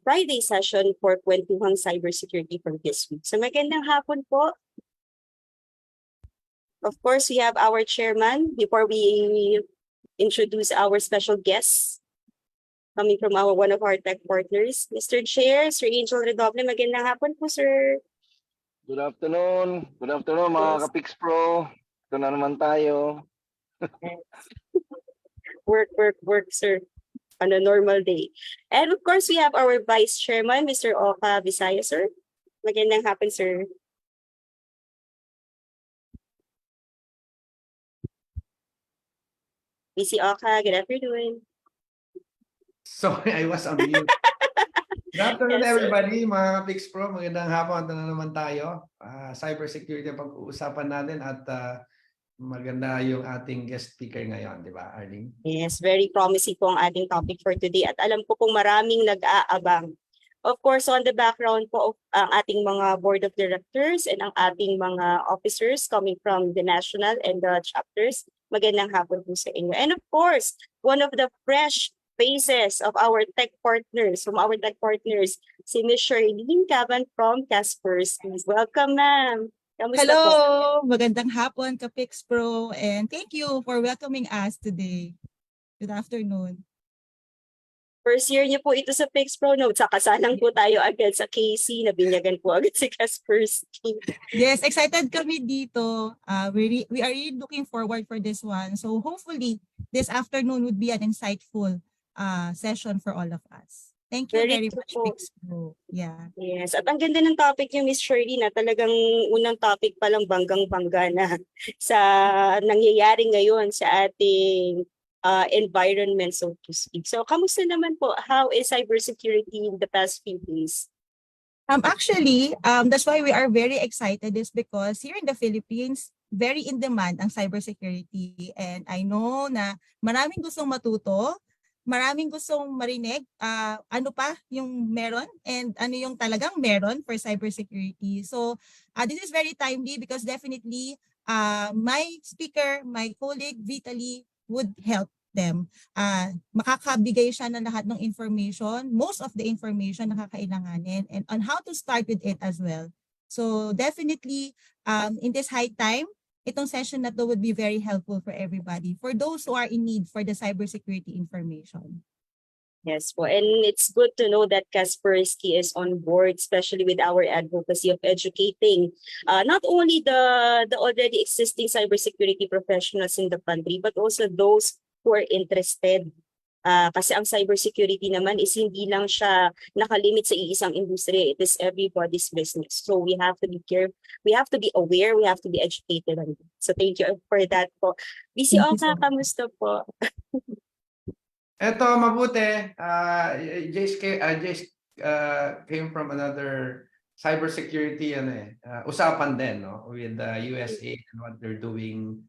Friday session for Kwentuhang Cybersecurity for this week. So magandang hapon po. Of course, we have our chairman before we introduce our special guests coming from one of our tech partners. Mr. Chair, Sir Angel Redoble, magandang hapon po, sir. Good afternoon. Good afternoon, mga ka-Pix Pro. Ito na naman tayo. Work, sir, on a normal day. And of course, we have our Vice Chairman, Mr. 𝐂𝐫𝐞𝐚𝐢𝐧𝐠, sir. Magandang hapon, sir. VC 𝐂𝐫, good afternoon. Sorry, I was on mute. Good afternoon, Yes, everybody, mga Pix Pro. Magandang hapon. Ito na naman tayo. Cybersecurity ang pag-uusapan natin at maganda yung ating guest speaker ngayon, di ba, Arlene? Yes, very promising po ang ating topic for today at alam ko pong maraming nag-aabang. Of course, on the background po ang ating mga board of directors and ang ating mga officers coming from the national and the chapters. Magandang hapon po sa inyo. And of course, one of the fresh faces of our tech partners, si Ms. Charlene Caban from 𝐂𝐫𝐻𝐿𝐴SPERSKY. Welcome, ma'am. Kamusta Hello, po? magandang hapon ka-Pix Pro, and thank you for welcoming us today. Good afternoon. First year niyo po ito sa Pix Pro Notes. Kasalang po tayo agad sa KC. Nabinyagan po agad si 𝐂𝐵𝐻𝐿𝐴SPERSKY. Yes, excited kami dito. We are really looking forward for this one. So hopefully, this afternoon would be an insightful session for all of us. Thank you very much, po. Pix Pro. Yeah. Yes, at ang ganda ng topic niyo, Miss Shirley, na talagang unang topic pa lang banggang-bangga na sa nangyayari ngayon sa ating environment, so to speak. So, kamusta naman po? How is cybersecurity in the past few days? Actually, that's why we are very excited is because here in the Philippines, very in demand ang cybersecurity. And I know na maraming gustong matuto, maraming gustong marinig ano pa yung meron and ano yung talagang meron for cybersecurity. So this is very timely because definitely my speaker, my colleague Vitaly would help them. Makakabigay siya ng lahat ng information, most of the information na kakailanganin and on how to start with it as well. So definitely in this high time, itong session na to would be very helpful for everybody, for those who are in need for the cybersecurity information. Yes po, and it's good to know that 𝐂𝐵𝐻𝐿𝐴SPERSKY is on board, especially with our advocacy of educating not only the already existing cybersecurity professionals in the country, but also those who are interested. Kasi ang cybersecurity naman is hindi lang siya nakalimit sa iisang industriya. It is everybody's business. So we have to be careful, we have to be aware, we have to be educated on it. So thank you for that po. VC 𝐂𝐫, kamusta po? Eto, mabuti. 𝐒𝐿𝐴SPERSKY came from another cybersecurity usapan din, no, with the USA and what they're doing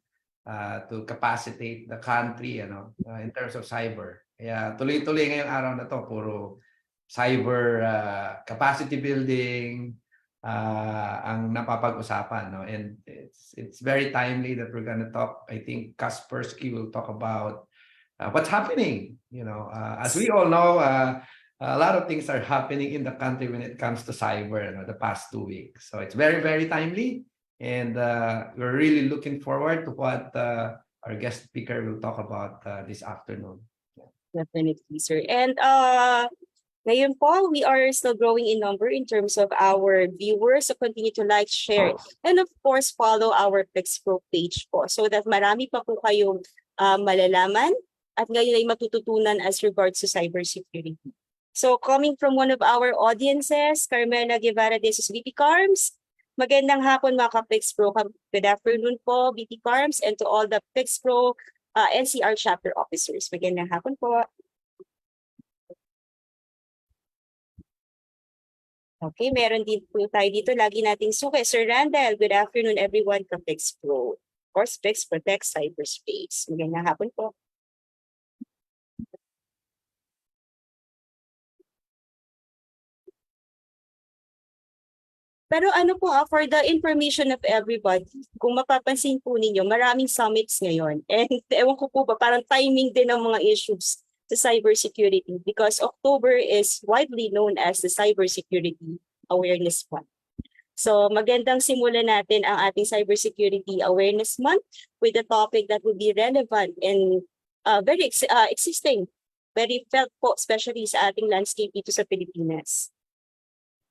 to capacitate the country, in terms of cyber. Kaya tuloy-tuloy ngayong araw na to, puro cyber capacity building ang napapag-usapan, no? And it's very timely that we're going to talk. I think 𝐂𝐵𝐻𝐿𝐴SPERSKY will talk about what's happening. As we all know, a lot of things are happening in the country when it comes to cyber, the past 2 weeks. So it's very, very timely. And we're really looking forward to what our guest speaker will talk about this afternoon. Definitely, sir. And ngayon po, we are still growing in number in terms of our viewers. So continue to like, share, and of course, follow our Pix Pro page po so that marami pa po kayong malalaman at ngayon ay matututunan as regards to cybersecurity. So coming from one of our audiences, Carmela Guevara de sus VP Carms. Magandang hapon mga ka-Pix Pro. Good afternoon po, VP Carms, and to all the Pix Pro NCR chapter officers. Magandang hapon po. Okay, meron din po tayo dito. Lagi nating suki. Sir Randall, good afternoon everyone ka-Pix Pro. Of course, Pix Protect Cyberspace. Magandang hapon po. Pero ano po for the information of everybody, kung mapapansin po ninyo, maraming summits ngayon. And ewan ko po ba, parang timing din ng mga issues to cybersecurity because October is widely known as the Cybersecurity Awareness Month. So magandang simulan natin ang ating Cybersecurity Awareness Month with a topic that will be relevant and very existing, very felt po, especially sa ating landscape dito sa Pilipinas.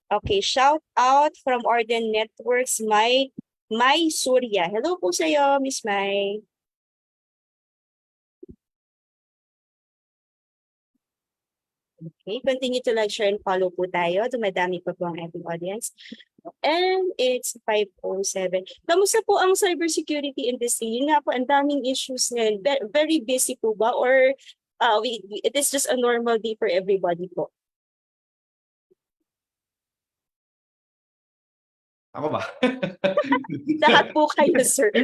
Okay, shout out from Orden Networks, May Surya. Hello po sa iyo, Miss May. Okay, continue to like, share, and follow po tayo. Dumadami pa po ang ating audience. And it's 5:07. Kamusta po ang cybersecurity industry? Yun nga po, ang daming issues ngayon. Very busy po ba? Or it is just a normal day for everybody po? Ako ba? Lahat po kayo, sir.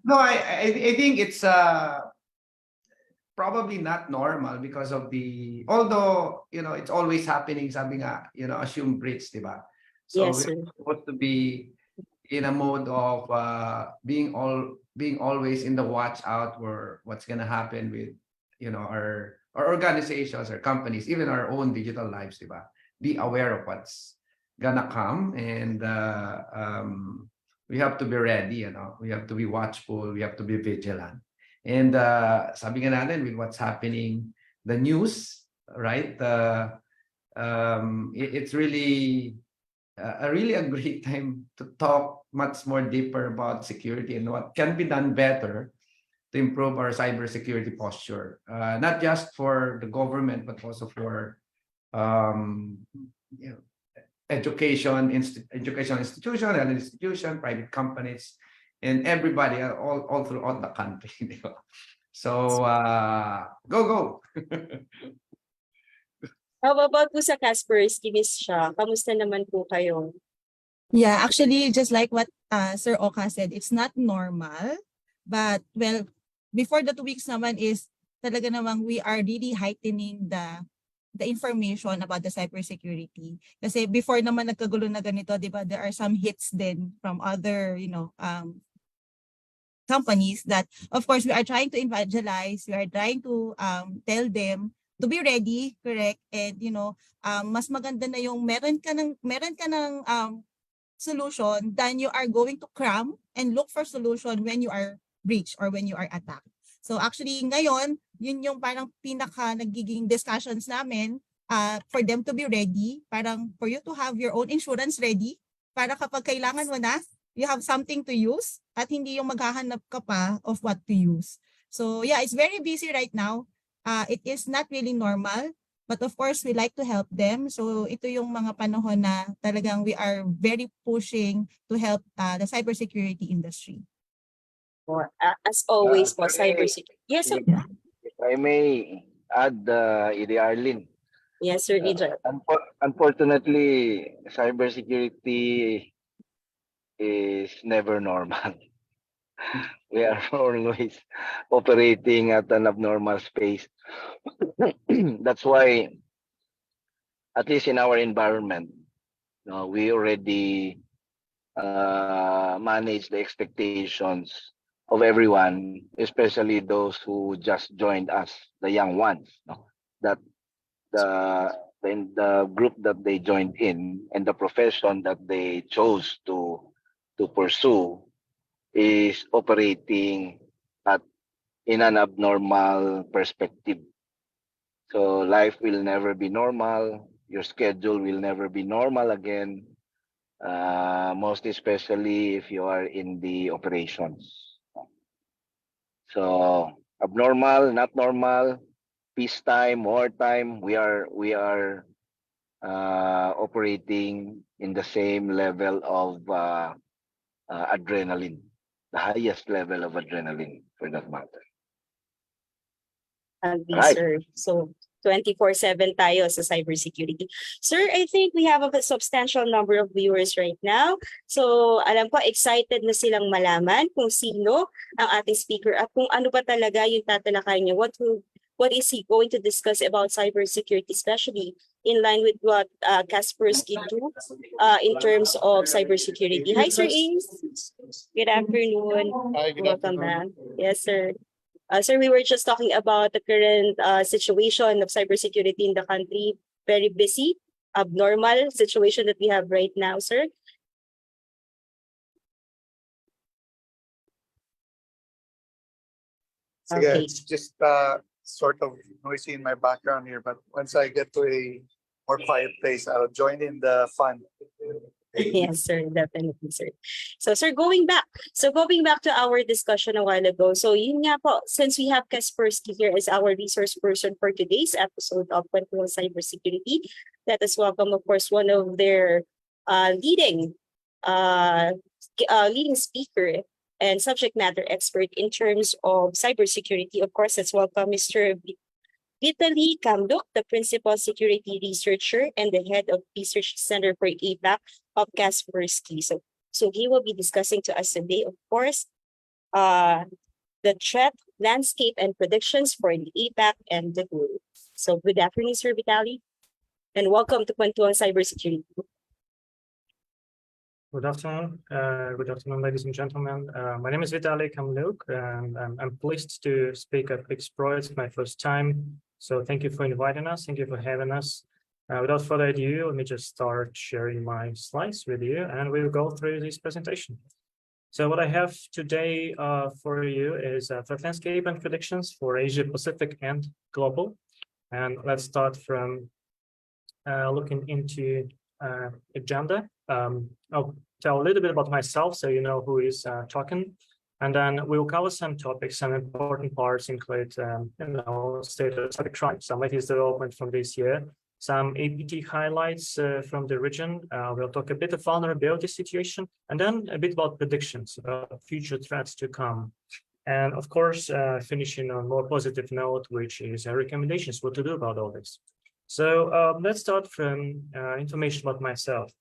No, I think it's probably not normal because of although, it's always happening, sabi nga, assume breach, di ba? So Yes, sir. we're supposed to be in a mode of being always in the watch out for what's gonna happen with, our organizations, our companies, even our own digital lives, di ba? Be aware of what's gonna come, and we have to be ready, we have to be watchful, we have to be vigilant. And sabi nga natin with what's happening, the news, right? It's really a great time to talk much more deeper about security and what can be done better to improve our cybersecurity posture, not just for the government but also for educational institution, health institution, private companies, and everybody all throughout the country. So go. How about po sa Kaspersky, Miss Shah? Kamusta naman po kayo? Yeah, actually, just like what Sir Oka said, it's not normal. But, well, before the 2 weeks naman is talaga namang we are really heightening the information about the cybersecurity. Kasi before naman nagkagulo na ganito, di ba, there are some hits then from other, companies that, of course, we are trying to evangelize, we are trying to tell them to be ready, correct? And, mas maganda na yung meron ka ng solution than you are going to cram and look for solution when you are breached or when you are attacked. So actually ngayon, yun yung parang pinaka nagiging discussions namin for them to be ready, parang for you to have your own insurance ready para kapag kailangan mo na, you have something to use at hindi yung maghahanap ka pa of what to use. So yeah, it's very busy right now. It is not really normal, but of course we like to help them. So ito yung mga panahon na talagang we are very pushing to help the cybersecurity industry. As always po, cybersecurity. Yes, sir. If I may add, Edi Arlene. Yes, sir, Leader. Unfortunately, cybersecurity is never normal. We are always operating at an abnormal space. That's why, at least in our environment, we already manage the expectations of everyone, especially those who just joined us, the young ones. That the group that they joined in and the profession that they chose to pursue is operating in an abnormal perspective. So life will never be normal. Your schedule will never be normal again. Most especially if you are in the operations. So abnormal, not normal, peacetime, wartime, we are operating in the same level of adrenaline, the highest level of adrenaline for that matter. Right. Sir. So 24/7 tayo sa cybersecurity. Sir, I think we have a substantial number of viewers right now. So alam ko, excited na silang malaman kung sino ang ating speaker at kung ano ba talaga yung tatalakay niya. What is he going to discuss about cybersecurity, especially in line with what Kaspersky do in terms of cybersecurity. Hi, Sir Ace. Good afternoon. Hi, good Welcome afternoon. back. Yes, sir. Sir, we were just talking about the current situation of cybersecurity in the country. Very busy, abnormal situation that we have right now, sir. So yeah, Okay. it's just sort of noisy in my background here, but once I get to a more quiet place, I'll join in the fun. Yes, sir, definitely, sir. So, sir, going back to our discussion a while ago. So, yun nga po, since we have Kaspersky here as our resource person for today's episode of Kwentuhan Cybersecurity, let us welcome, of course, one of their leading speaker and subject matter expert in terms of cybersecurity. Of course, let's welcome Mr. 𝐂𝐫𝐞𝐚𝐢𝐧𝐠, the Principal Security Researcher and the Head of Research Center for APAC of Kaspersky. So he will be discussing to us today, of course, the threat landscape and predictions for the APAC and the globe. So good afternoon, Sir Vitaly, and welcome to Kwentuhan Cybersecurity. Good afternoon, ladies and gentlemen. My name is 𝐂𝐫𝐞𝐚𝐢𝐧𝐠, and I'm pleased to speak at PIXPRO. It's my first time, so thank you for inviting us. Thank you for having us. Without further ado, let me just start sharing my slides with you, and we'll go through this presentation. So what I have today for you is threat landscape and predictions for Asia Pacific and global. And let's start from looking into agenda. I'll tell a little bit about myself so you know who is talking, and then we'll cover some topics. Some important parts include state of cyber crime, some latest development from this year, some APT highlights from the region. We'll talk a bit of vulnerability situation, and then a bit about predictions about future threats to come. And of course, finishing on a more positive note, which is recommendations what to do about all this. So let's start from information about myself.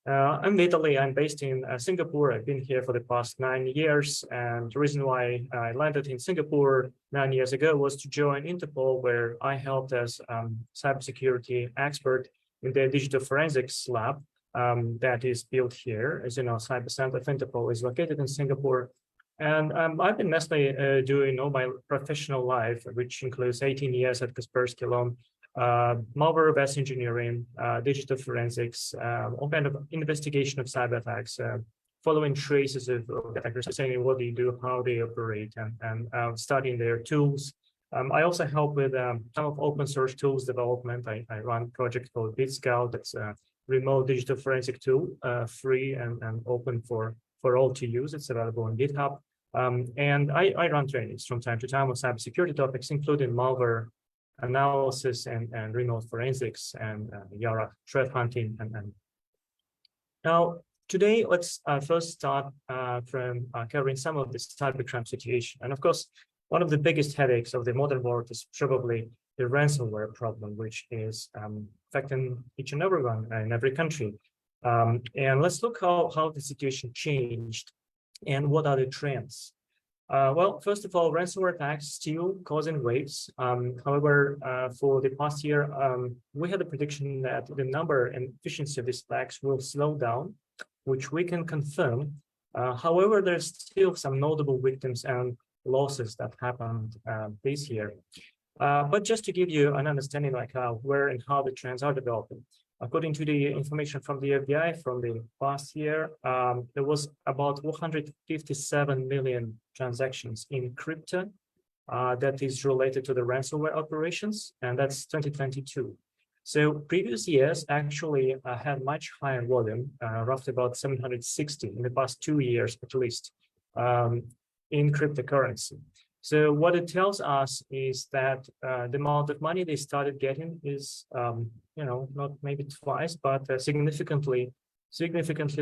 I'm Vitaly. I'm based in Singapore. I've been here for the past 9 years. And the reason why I landed in Singapore 9 years ago was to join Interpol, where I helped as cybersecurity expert in the digital forensics lab that is built here. As you know, Cyber Center of Interpol is located in Singapore. And I've been mostly doing all my professional life, which includes 18 years at Kaspersky alone, malware reverse engineering, digital forensics, all kind of investigation of cyber attacks, following traces of attackers, saying what they do, how they operate, and studying their tools. I also help with some of open source tools development. I run a project called BitScout. That's a remote digital forensic tool, free and open for all to use. It's available on GitHub. And I run trainings from time to time on cybersecurity topics, including malware analysis and remote forensics and Yara threat hunting. And now today, let's first start from covering some of this cybercrime situation. And of course, one of the biggest headaches of the modern world is probably the ransomware problem, which is affecting each and everyone in every country. And let's look how the situation changed and what are the trends. Well, first of all, ransomware attacks still causing waves. However, for the past year, we had a prediction that the number and efficiency of these attacks will slow down, which we can confirm. However, there's still some notable victims and losses that happened this year. But just to give you an understanding like where and how the trends are developing, according to the information from the FBI from the past year, there was about 157 million transactions in crypto that is related to the ransomware operations, and that's 2022. So previous years actually had much higher volume, roughly about 760 in the past 2 years at least, in cryptocurrency. So what it tells us is that the amount of money they started getting is, not maybe twice, but significantly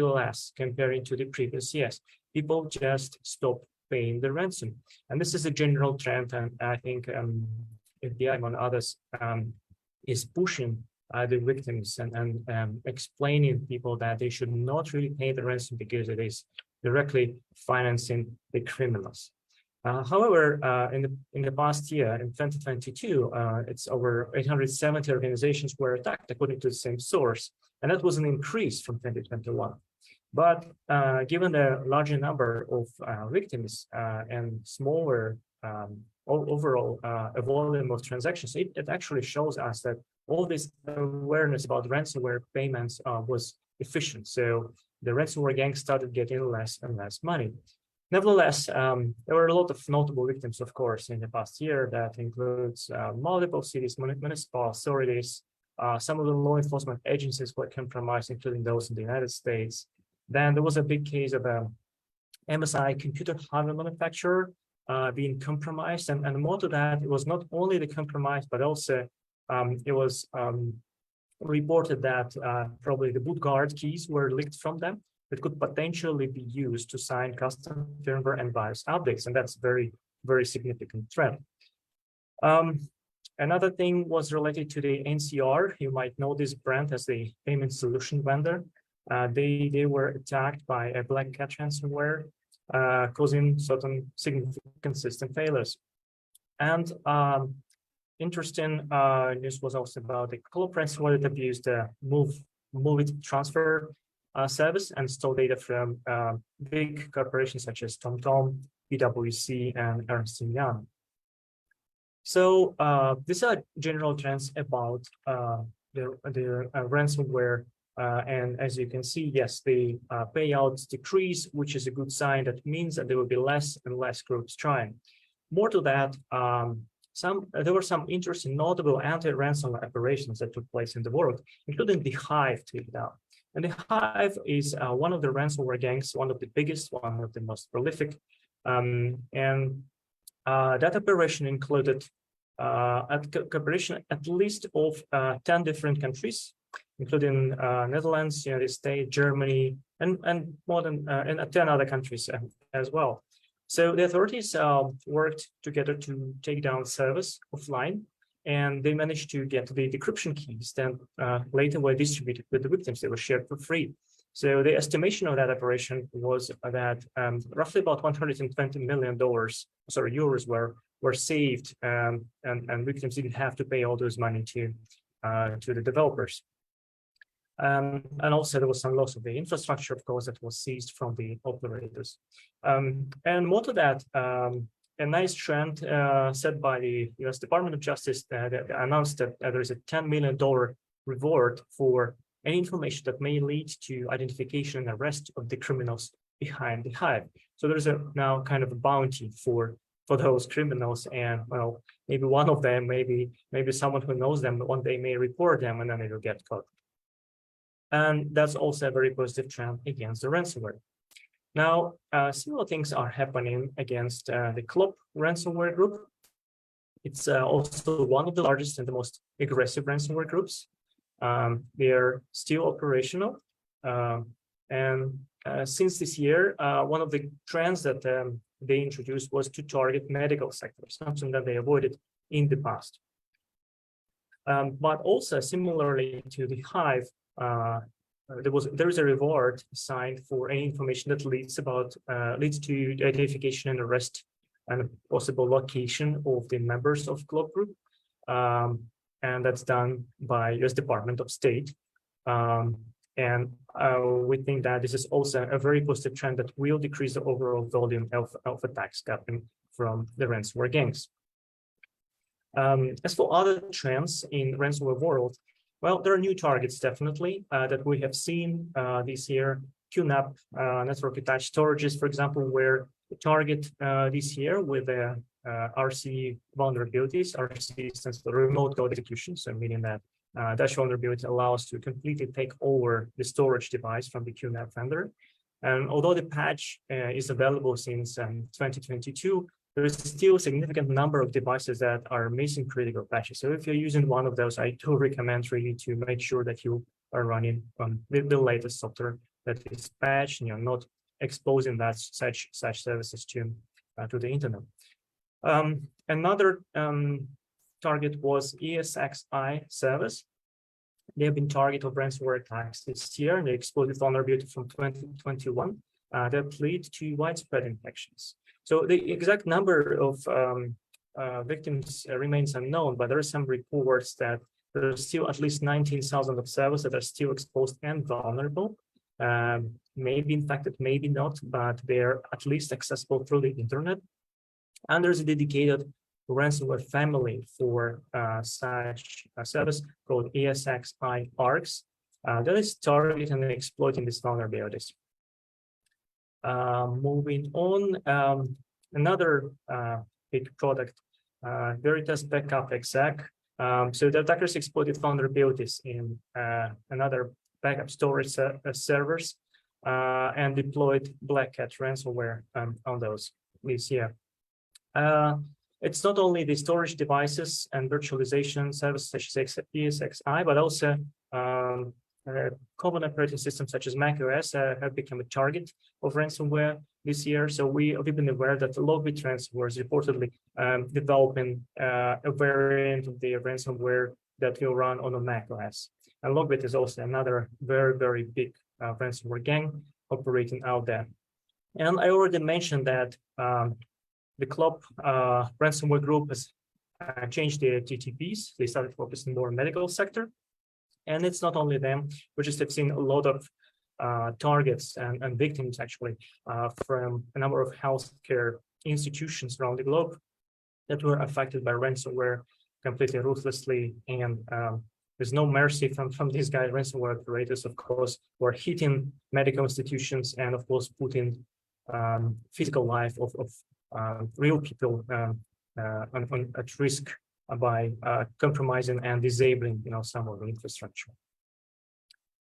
less comparing to the previous years. People just stop paying the ransom, and this is a general trend. And I think FBI, among others, is pushing the victims and explaining people that they should not really pay the ransom because it is directly financing the criminals. However, in the past year, in 2022, it's over 870 organizations were attacked according to the same source, and that was an increase from 2021. But given the larger number of victims and smaller overall volume of transactions, it actually shows us that all this awareness about ransomware payments was efficient. So the ransomware gang started getting less and less money. Nevertheless, there were a lot of notable victims, of course, in the past year. That includes multiple cities, municipal authorities, some of the law enforcement agencies were compromised, including those in the United States. Then there was a big case of a MSI computer hardware manufacturer being compromised, and more to that, it was not only the compromise, but also it was reported that probably the boot guard keys were leaked from them that could potentially be used to sign custom firmware and BIOS updates, and that's very, very significant threat. Another thing was related to the NCR. You might know this brand as the payment solution vendor. They were attacked by a black cat ransomware, causing certain significant system failures. And interesting news was also about the Global ransomware that abused the move it transfer service and stole data from big corporations such as TomTom, PwC, and Ernst & Young. So these are general trends about the ransomware. And as you can see, yes, the payouts decrease, which is a good sign. That means that there will be less and less groups trying. More to that, there were some interesting notable anti-ransomware operations that took place in the world, including the Hive takedown. And the Hive is one of the ransomware gangs, one of the biggest, one of the most prolific. That operation included cooperation at least of 10 different countries, including Netherlands, United States, Germany, and more than 10 other countries as well. So the authorities worked together to take down service offline, and they managed to get the decryption keys that later were distributed with the victims. They were shared for free. So the estimation of that operation was that roughly about $120 million, euros were saved, and victims didn't have to pay all those money to the developers. And also there was some loss of the infrastructure, of course, that was seized from the operators. And more to that, a nice trend set by the US Department of Justice that announced that there is a $10 million reward for any information that may lead to identification and arrest of the criminals behind the Hive. So there's now kind of a bounty for those criminals, and well, maybe one of them, maybe someone who knows them, one day may report them, and then they will get caught. And that's also a very positive trend against the ransomware. Now, similar things are happening against the 𝐂𝐫 ransomware group. It's also one of the largest and the most aggressive ransomware groups. They are still operational. And since this year, one of the trends that they introduced was to target medical sector, something that they avoided in the past. But also similarly to the Hive, there is a reward assigned for any information that leads to identification and arrest and a possible location of the members of 𝐂𝐫 group, and that's done by US Department of State. And we think that this is also a very positive trend that will decrease the overall volume of attacks coming from the ransomware gangs. As for other trends in ransomware world, well, there are new targets definitely that we have seen this year. QNAP, network attached storages, for example, were the target this year with the RC vulnerabilities. RC stands for remote code execution, so meaning that Dash vulnerability allows to completely take over the storage device from the QNAP vendor. And although the patch is available since 2022, there is still a significant number of devices that are missing critical patches. So if you're using one of those, I do recommend really to make sure that you are running the latest software that is patched and you're not exposing that such services to the internet. Another target was ESXi service. They have been target of ransomware attacks this year, and they exposed vulnerability from 2021 that lead to widespread infections. So the exact number of victims remains unknown, but there are some reports that there are still at least 19,000 of servers that are still exposed and vulnerable. Maybe infected, maybe not, but they're at least accessible through the internet. And there's a dedicated ransomware family for such a service called ESXi-ARGS that is targeting and exploiting these vulnerabilities. Moving on, another big product, Veritas Backup Exec. So the attackers exploited vulnerabilities in another backup storage servers and deployed Black Hat ransomware on those this year. It's not only the storage devices and virtualization services such as ESXi, but also common operating systems such as Mac OS have become a target of ransomware this year. So we've been aware that the LogBit ransomware is reportedly developing a variant of the ransomware that will run on a Mac OS. And LogBit is also another very, very big ransomware gang operating out there. And I already mentioned that the 𝐂𝐫 ransomware group has changed their TTPs. They started focusing more on medical sector. And it's not only them. We just have seen a lot of targets and victims actually from a number of healthcare institutions around the globe that were affected by ransomware completely ruthlessly. And there's no mercy from these guys, ransomware operators, of course, who are hitting medical institutions and, of course, putting physical life of real people at risk by compromising and disabling, some of the infrastructure.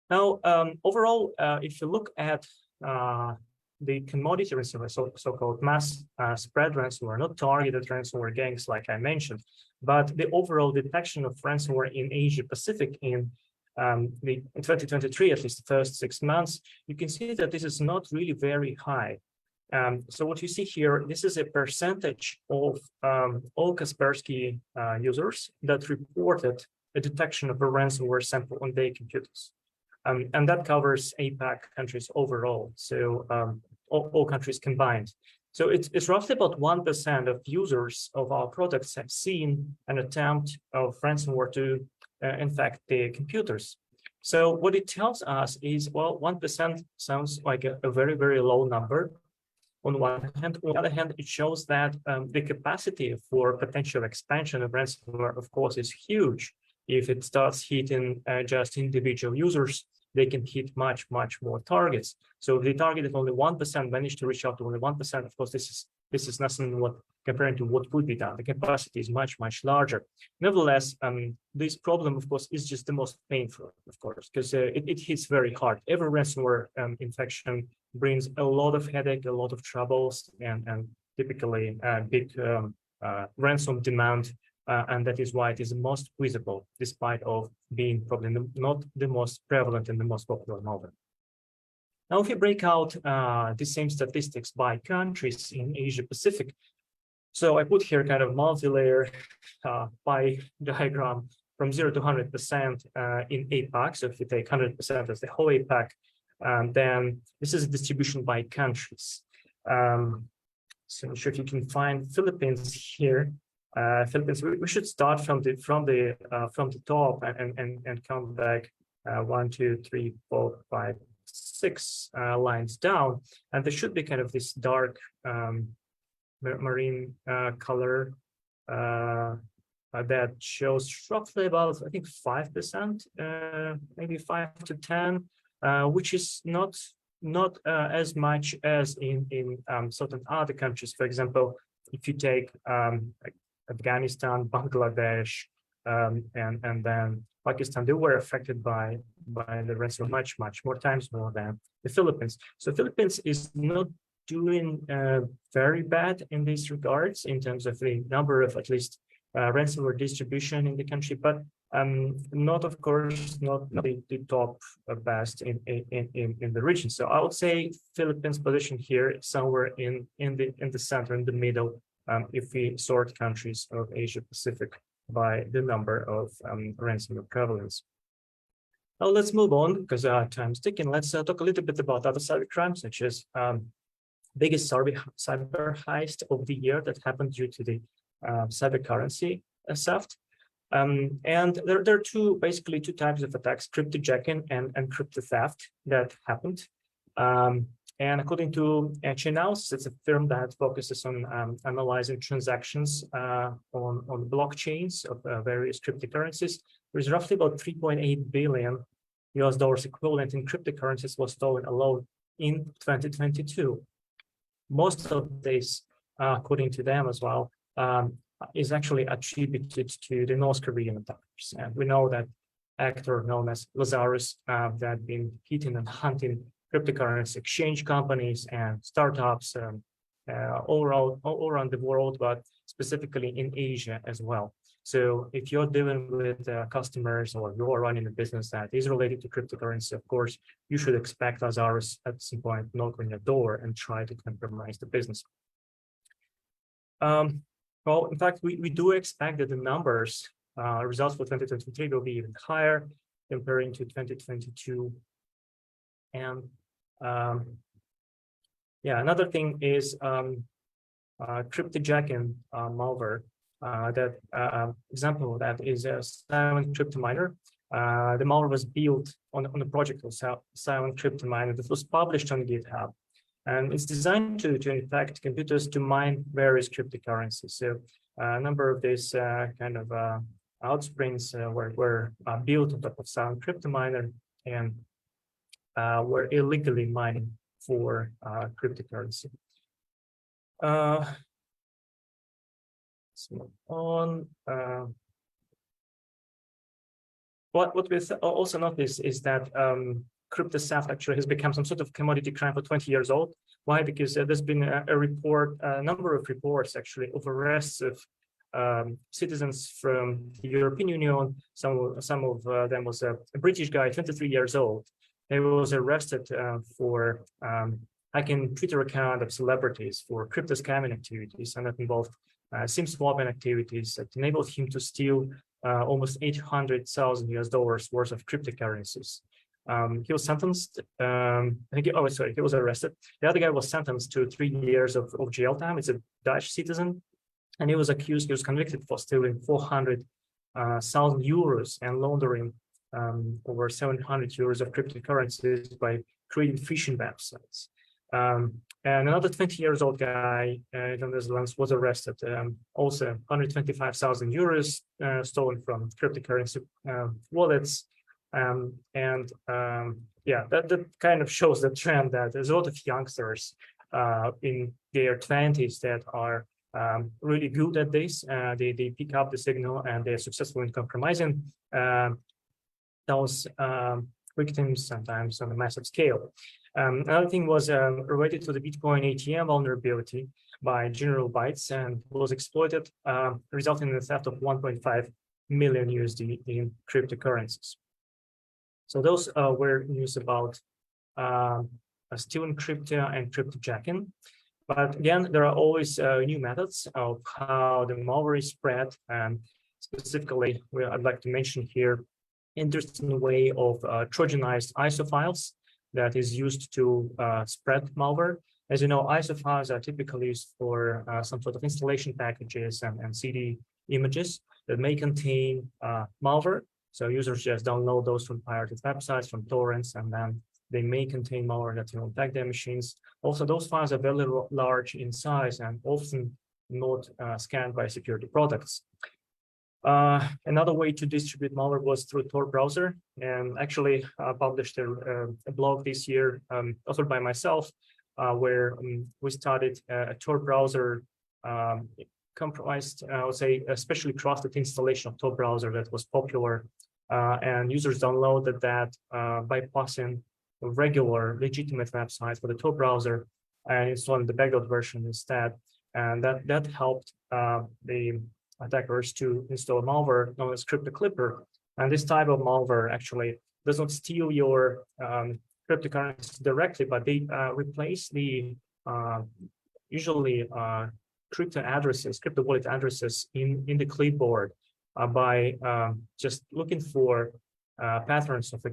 Now, overall, if you look at the commodity ransomware, so-called mass spread ransomware, not targeted ransomware gangs like I mentioned, but the overall detection of ransomware in Asia Pacific in 2023, at least the first 6 months, you can see that this is not really very high. So what you see here, this is a percentage of all Kaspersky users that reported a detection of a ransomware sample on their computers. And that covers APAC countries overall, so all countries combined. So it's roughly about 1% of users of our products have seen an attempt of ransomware to infect their computers. So what it tells us is, well, 1% sounds like a very, very low number. On one hand, on the other hand, it shows that the capacity for potential expansion of ransomware, of course, is huge. If it starts hitting just individual users, they can hit much, much more targets. So if they targeted only 1%, managed to reach out to only 1%, of course, this is nothing comparing to what could be done. The capacity is much, much larger. Nevertheless, this problem, of course, is just the most painful, of course, because it hits very hard. Every ransomware infection brings a lot of headache, a lot of troubles, and typically big ransom demand. And that is why it is most visible, despite of being probably not the most prevalent and the most popular model. Now, if you break out the same statistics by countries in Asia Pacific, so I put here kind of multi-layer pie diagram from 0 to 100% in APAC. So if you take 100% as the whole APAC, then this is a distribution by countries. So I'm sure if you can find Philippines here. Philippines, we should start from the top and come back 1, 2, 3, 4, 5, 6 lines down, and there should be kind of this dark marine color that shows roughly about, I think, 5%, maybe 5 to 10, which is not as much as in certain other countries. For example, if you take Afghanistan, Bangladesh, and then Pakistan, they were affected by the ransomware much more times more than the Philippines. So Philippines is not doing very bad in these regards in terms of the number of at least ransomware distribution in the country, but not, of course, not the top best in the region. So I would say Philippines' position here is somewhere in the center, in the middle, if we sort countries of Asia Pacific by the number of ransomware prevalence. Now let's move on, because time's ticking. Let's talk a little bit about other cyber crimes, such as biggest cyber heist of the year that happened due to the cyber currency theft. And there are basically two types of attacks: cryptojacking and crypto theft that happened. And according to 𝐂𝐻𝐻, it's a firm that focuses on analyzing transactions on blockchains of various cryptocurrencies. There's roughly about 3.8 billion US dollars equivalent in cryptocurrencies was stolen alone in 2022. Most of this, according to them as well, is actually attributed to the North Korean attackers. And we know that actor known as Lazarus that had been hitting and hunting cryptocurrency exchange companies and startups all around the world, but specifically in Asia as well. So if you're dealing with customers or you're running a business that is related to cryptocurrency, of course, you should expect Lazarus at some point knock on your door and try to compromise the business. Well, in fact, we do expect that the numbers, results for 2023 will be even higher comparing to 2022. And yeah, another thing is 𝐂𝐫𝐞𝐚 malware. That example of that is a silent crypto miner. The malware was built on a project of silent crypto miner that was published on GitHub. And it's designed to infect computers to mine various cryptocurrencies. So a number of these kind of outsprings were built on top of silent crypto miner and were illegally mining for cryptocurrency. Let's move on. What we also notice is that crypto theft actually has become some sort of commodity crime for 20 years old. Why? Because there's been a number of reports actually of arrests of citizens from the European Union. Some of them was a British guy, 23 years old. He was arrested for hacking Twitter account of celebrities for crypto scamming activities, and that involved SIM swapping activities that enabled him to steal almost $800,000 US worth of cryptocurrencies. He was sentenced. I think. Oh, sorry. He was arrested. The other guy was sentenced to 3 years of jail time. It's a Dutch citizen, and he was accused. He was convicted for stealing 400,000 euros and laundering over 700 euros of cryptocurrencies by creating phishing websites. And another 20 years old guy in the Netherlands was arrested. Also 125,000 euros stolen from cryptocurrency wallets. Yeah, that kind of shows the trend that there's a lot of youngsters in their 20s that are really good at this. They pick up the signal and they're successful in compromising those victims, sometimes on a massive scale. Another thing was related to the Bitcoin ATM vulnerability by General Bytes and was exploited, resulting in the theft of 1.5 million USD in cryptocurrencies. So those were news about stealing crypto and 𝐂𝐫𝐞𝐚. But again, there are always new methods of how the malware is spread. And specifically, I'd like to mention here interesting way of Trojanized ISO files that is used to spread malware. As you know, ISO files are typically used for some sort of installation packages and CD images that may contain malware. So users just download those from pirated websites, from torrents, and then they may contain malware that will infect their machines. Also, those files are very large in size and often not scanned by security products. Another way to distribute malware was through Tor browser, and actually published a blog this year authored by myself, where we started a Tor browser compromised, I would say, especially trusted installation of Tor browser that was popular, and users downloaded that bypassing regular legitimate websites for the Tor browser and installing the backdoor version instead, and that helped the attackers to install malware known as CryptoClipper. And this type of malware actually does not steal your cryptocurrency directly, but they replace the usually crypto wallet addresses in the clipboard by just looking for patterns of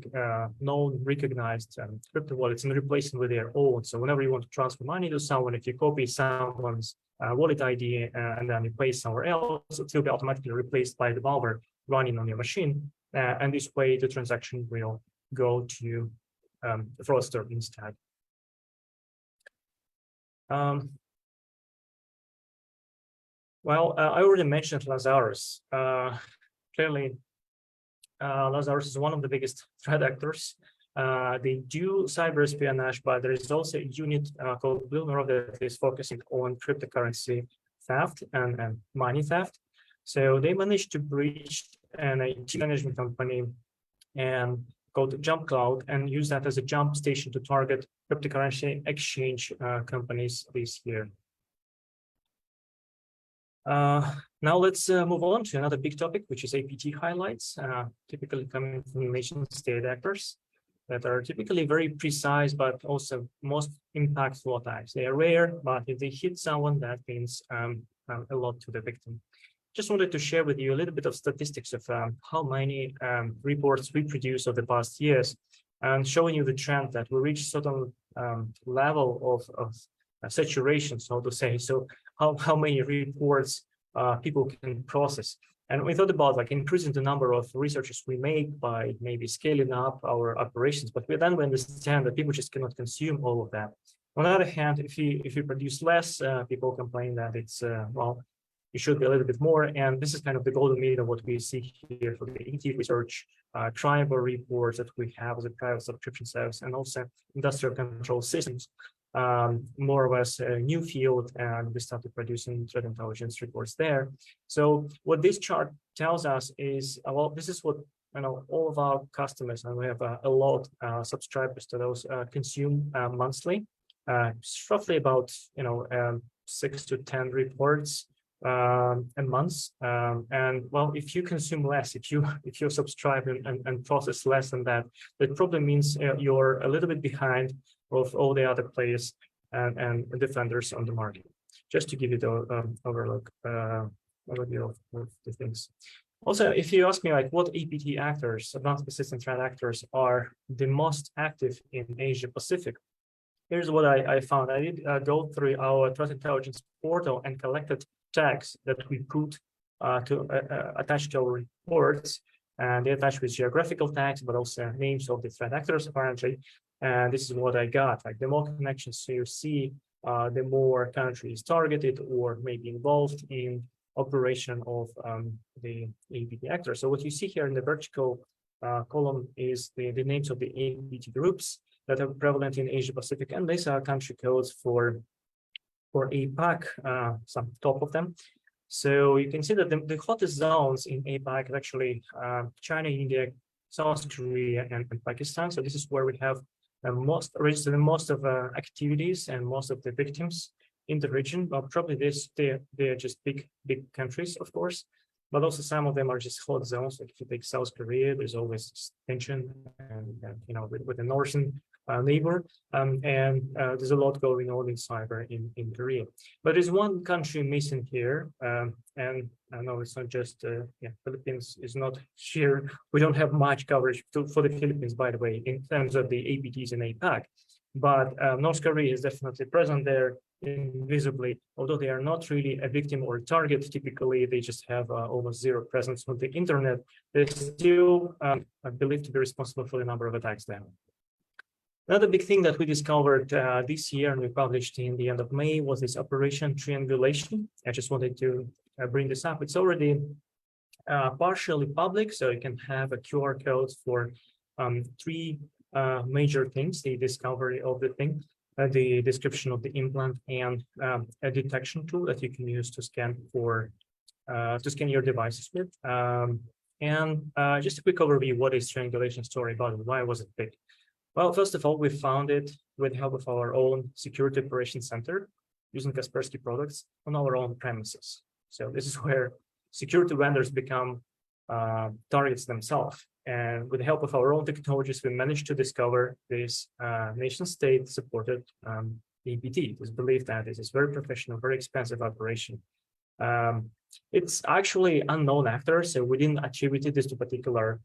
known, recognized crypto wallets and replacing with their own. So whenever you want to transfer money to someone, if you copy someone's wallet ID and then you paste somewhere else, it will be automatically replaced by the malware running on your machine. And this way, the transaction will go to the fraudster instead. Well, I already mentioned Lazarus. Clearly, Lazarus is one of the biggest threat actors. They do cyber espionage, but there is also a unit called Bloomer that is focusing on cryptocurrency theft and money theft. So they managed to breach an IT management company and called Jump Cloud and use that as a jump station to target cryptocurrency exchange companies this year. Now let's move on to another big topic, which is APT highlights, typically coming from nation-state actors that are typically very precise, but also most impactful attacks. They are rare, but if they hit someone, that means a lot to the victim. Just wanted to share with you a little bit of statistics of how many reports we produced over the past years, and showing you the trend that we reach certain level of saturation, so to say. So how many reports people can process. And we thought about like increasing the number of researchers we make by maybe scaling up our operations, but we understand that people just cannot consume all of that. On the other hand, if you produce less, people complain that it's, well, it should be a little bit more. And this is kind of the golden mean of what we see here for the ET research, tribal reports that we have as a private subscription service, and also industrial control systems. More or less a new field, and we started producing threat intelligence reports there. So what this chart tells us is, well, this is what all of our customers, and we have a lot subscribers to those, consume monthly. It's roughly about 6 to 10 reports a month. And well, if you consume less, if you subscribe and process less than that, that probably means you're a little bit behind of all the other players and defenders on the market. Just to give you the overview of the things. Also, if you ask me like what APT actors, advanced persistent threat actors, are the most active in Asia Pacific, here's what I found. I did go through our threat intelligence portal and collected tags that we put attached to our reports, and they attach with geographical tags, but also names of the threat actors apparently. And this is what I got. Like the more connections you see, the more countries targeted or maybe involved in operation of the APT actors. So what you see here in the vertical column is the names of the APT groups that are prevalent in Asia Pacific, and these are country codes for APAC, some top of them. So you can see that the hottest zones in APAC are actually China, India, South Korea, and Pakistan. So this is where we have registered most of activities and most of the victims in the region. But probably they're just big countries, of course. But also some of them are just hot zones. Like if you take South Korea, there's always tension, and with the northern neighbor, and there's a lot going on in cyber in Korea. But there's one country missing here, and I know it's not just Philippines is not here. We don't have much coverage for the Philippines, by the way, in terms of the APTs in APAC. But North Korea is definitely present there invisibly, although they are not really a victim or a target. Typically, they just have almost zero presence on the internet. They still are believed to be responsible for the number of attacks there. Another big thing that we discovered this year, and we published in the end of May, was this Operation Triangulation. I just wanted to bring this up. It's already partially public, so you can have a QR code for three major things: the discovery of the thing, the description of the implant, and a detection tool that you can use to scan your devices with. And just a quick overview: what is triangulation story about, and why was it big? Well, first of all, we found it with the help of our own security operations center using Kaspersky products on our own premises. So this is where security vendors become targets themselves. And with the help of our own technologies, we managed to discover this nation-state supported APT. It is believed that this is very professional, very expensive operation. It's actually unknown actor, so we didn't attribute this to particular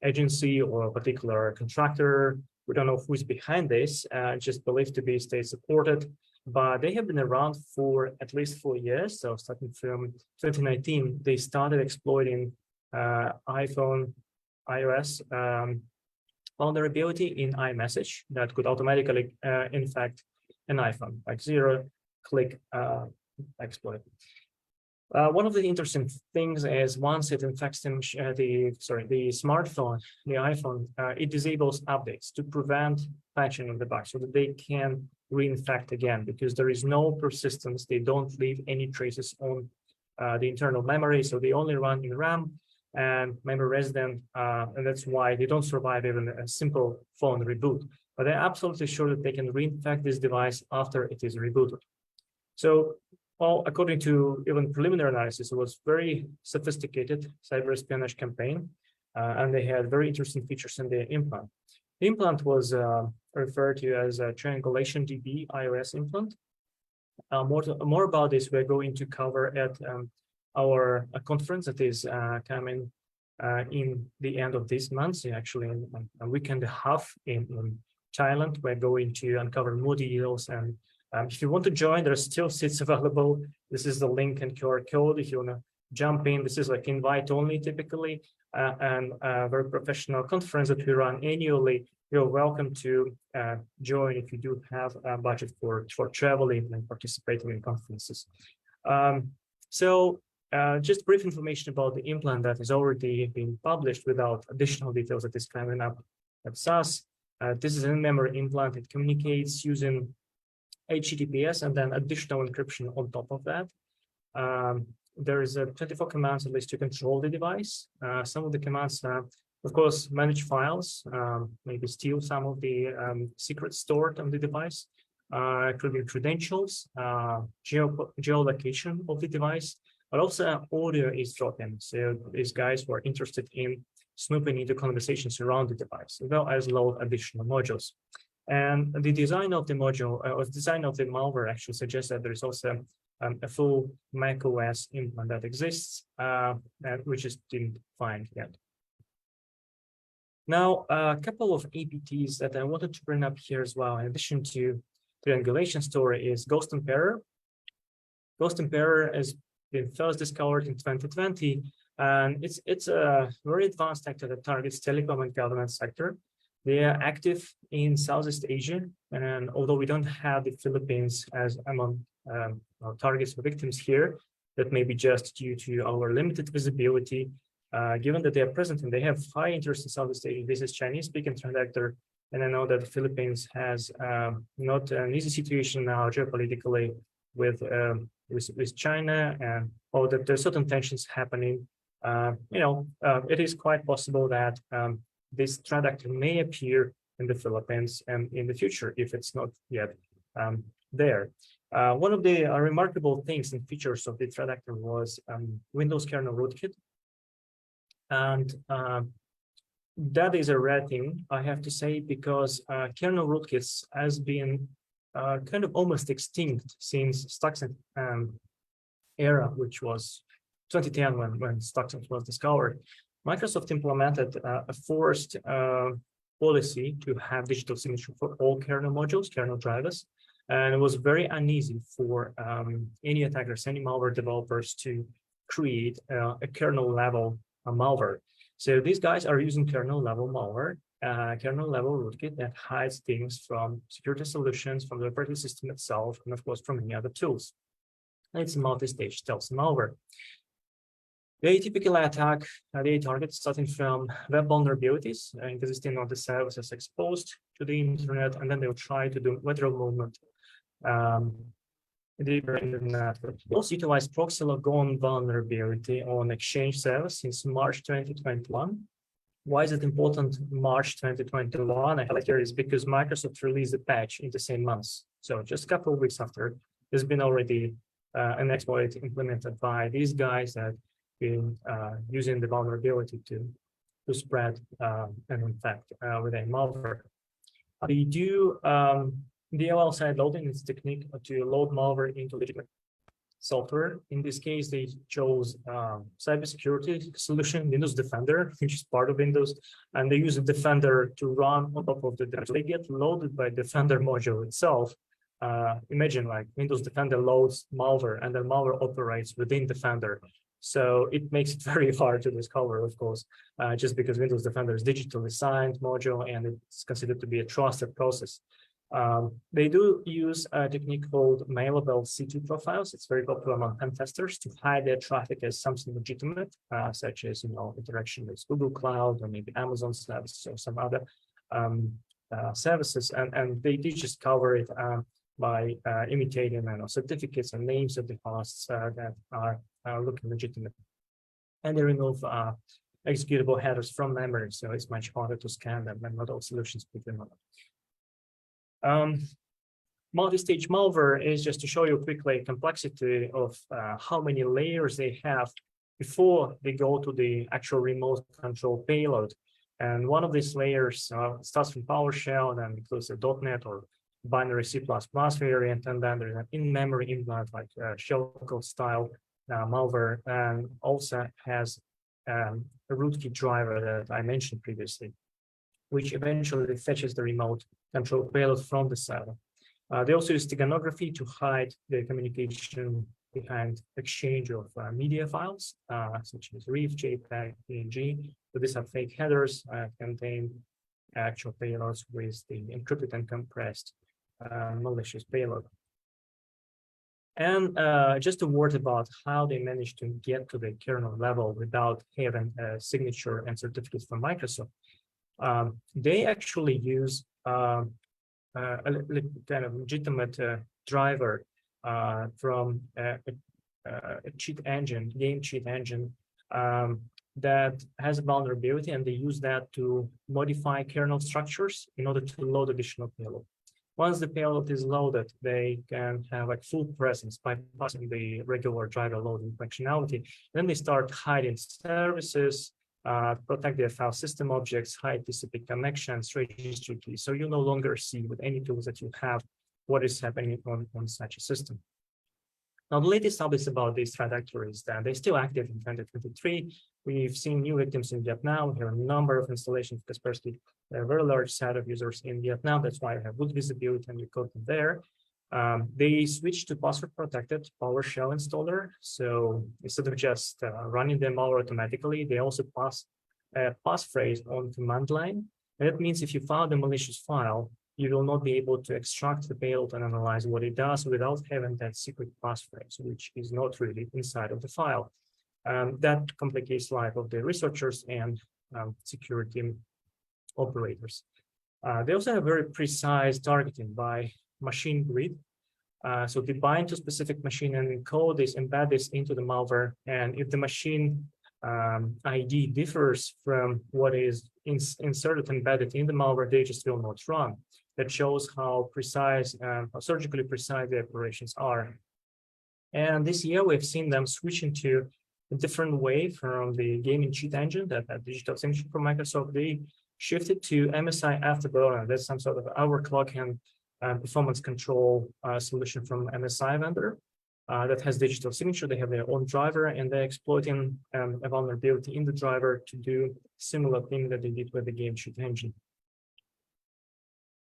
agency or a particular contractor. We don't know who's behind this, just believed to be state supported, but they have been around for at least 4 years. So starting from 2019, they started exploiting iPhone, iOS vulnerability in iMessage that could automatically infect an iPhone, like zero-click exploit. One of the interesting things is once it infects the smartphone, the iPhone, it disables updates to prevent patching of the bug so that they can reinfect again, because there is no persistence. They don't leave any traces on the internal memory, so they only run in RAM and memory resident, and that's why they don't survive even a simple phone reboot. But they're absolutely sure that they can reinfect this device after it is rebooted. So, well, according to even preliminary analysis, it was very sophisticated cyber espionage campaign, and they had very interesting features in the implant. The implant was referred to as a triangulation DB iOS implant. More about this we're going to cover at our conference that is coming in the end of this month. So actually, in a week and a half in Thailand, we're going to uncover more details. And if you want to join, there are still seats available. This is the link and QR code if you want to jump in. This is like invite only typically, and a very professional conference that we run annually. You're welcome to join if you do have a budget for traveling and participating in conferences. Just brief information about the implant that has already been published without additional details that is coming up at SAS. This is an in-memory implant. It communicates using HTTPS and then additional encryption on top of that. There is 24 commands at least to control the device. Some of the commands, of course, manage files, maybe steal some of the secrets stored on the device, including credentials, geolocation of the device, but also audio eavesdropping. So these guys were interested in snooping into conversations around the device, as well as load additional modules. And the design of the module, or design of the malware actually suggests that there is also a full macOS implant that exists, and we just didn't find yet. Now, a couple of APTs that I wanted to bring up here as well, in addition to triangulation story, is Ghost Emperor. Ghost Emperor has been first discovered in 2020, and it's a very advanced actor that targets telecom and government sector. They are active in Southeast Asia, and although we don't have the Philippines as among our targets or victims here, that may be just due to our limited visibility, given that they are present and they have high interest in Southeast Asia. This is Chinese-speaking threat actor, and I know that the Philippines has not an easy situation now geopolitically with China, and that there's certain tensions happening. It is quite possible that this threat actor may appear in the Philippines and in the future if it's not yet there. One of the remarkable things and features of the threat actor was Windows kernel rootkit. And that is a rare thing, I have to say, because kernel rootkits has been kind of almost extinct since Stuxnet era, which was 2010 when Stuxnet was discovered. Microsoft implemented a forced policy to have digital signature for all kernel modules, kernel drivers, and it was very uneasy for any attackers, any malware developers to create a kernel level malware. So these guys are using kernel level malware, kernel level rootkit that hides things from security solutions, from the operating system itself, and of course from many other tools. And it's multi-stage stealth malware. They typically attack the targets starting from web vulnerabilities, existing on the services exposed to the internet, and then they'll try to do lateral movement deeper in the network. They also utilize proxy logon vulnerability on Exchange service since March 2021. Why is it important March 2021? I highlight here is because Microsoft released a patch in the same months. So just a couple of weeks after, there's been already an exploit implemented by these guys that been using the vulnerability to spread and infect with a malware. They do DLL side loading is technique to load malware into legitimate software. In this case, they chose cybersecurity solution, Windows Defender, which is part of Windows, and they use a Defender to run on top of the Defender. They get loaded by Defender module itself. Imagine like Windows Defender loads malware, and then malware operates within Defender. So it makes it very hard to discover, of course, just because Windows Defender is digitally signed module and it's considered to be a trusted process. They do use a technique called mailable C2 profiles. It's very popular among pen testers to hide their traffic as something legitimate, such as interaction with Google Cloud or maybe Amazon services or some other services, and they do just cover it by imitating certificates and names of the hosts that are looking legitimate, and they remove executable headers from memory, so it's much harder to scan them, and not all solutions pick them up. Multi-stage malware is just to show you quickly complexity of how many layers they have before they go to the actual remote control payload. And one of these layers starts from PowerShell and includes a .NET or binary C++ variant, and then there's an in-memory implant like shellcode style malware, and also has a rootkit driver that I mentioned previously, which eventually fetches the remote control payload from the server. They also use steganography to hide the communication behind exchange of media files, such as REF, JPEG, PNG. So these are fake headers contain actual payloads with the encrypted and compressed malicious payload. And just a word about how they managed to get to the kernel level without having a signature and certificates from Microsoft. They actually use a kind of legitimate driver from a cheat engine, game cheat engine, that has a vulnerability, and they use that to modify kernel structures in order to load additional payload. Once the payload is loaded, they can have like full presence by passing the regular driver loading functionality. Then they start hiding services, protect their file system objects, hide TCP connections, registry keys. So you no longer see with any tools that you have what is happening on such a system. Now, the latest updates about these threat actors, that they're still active in 2023. We've seen new victims in Vietnam. We have a number of installations of Kaspersky, a very large set of users in Vietnam. That's why I have good visibility and code there. They switched to password protected PowerShell installer. So instead of just running the malware automatically, they also pass a passphrase on command line. And that means if you found a malicious file, you will not be able to extract the payload and analyze what it does without having that secret passphrase, which is not really inside of the file. That complicates life of the researchers and security operators. They also have very precise targeting by machine grid. So they bind to specific machine and encode this, embed this into the malware. And if the machine ID differs from what is inserted, embedded in the malware, they just will not run. That shows how precise, how surgically precise the operations are. And this year, we've seen them switching to a different way from the gaming cheat engine that had digital signature from Microsoft. They shifted to MSI Afterburner. That's some sort of overclock and performance control solution from MSI vendor that has digital signature. They have their own driver, and they're exploiting a vulnerability in the driver to do similar thing that they did with the game cheat engine.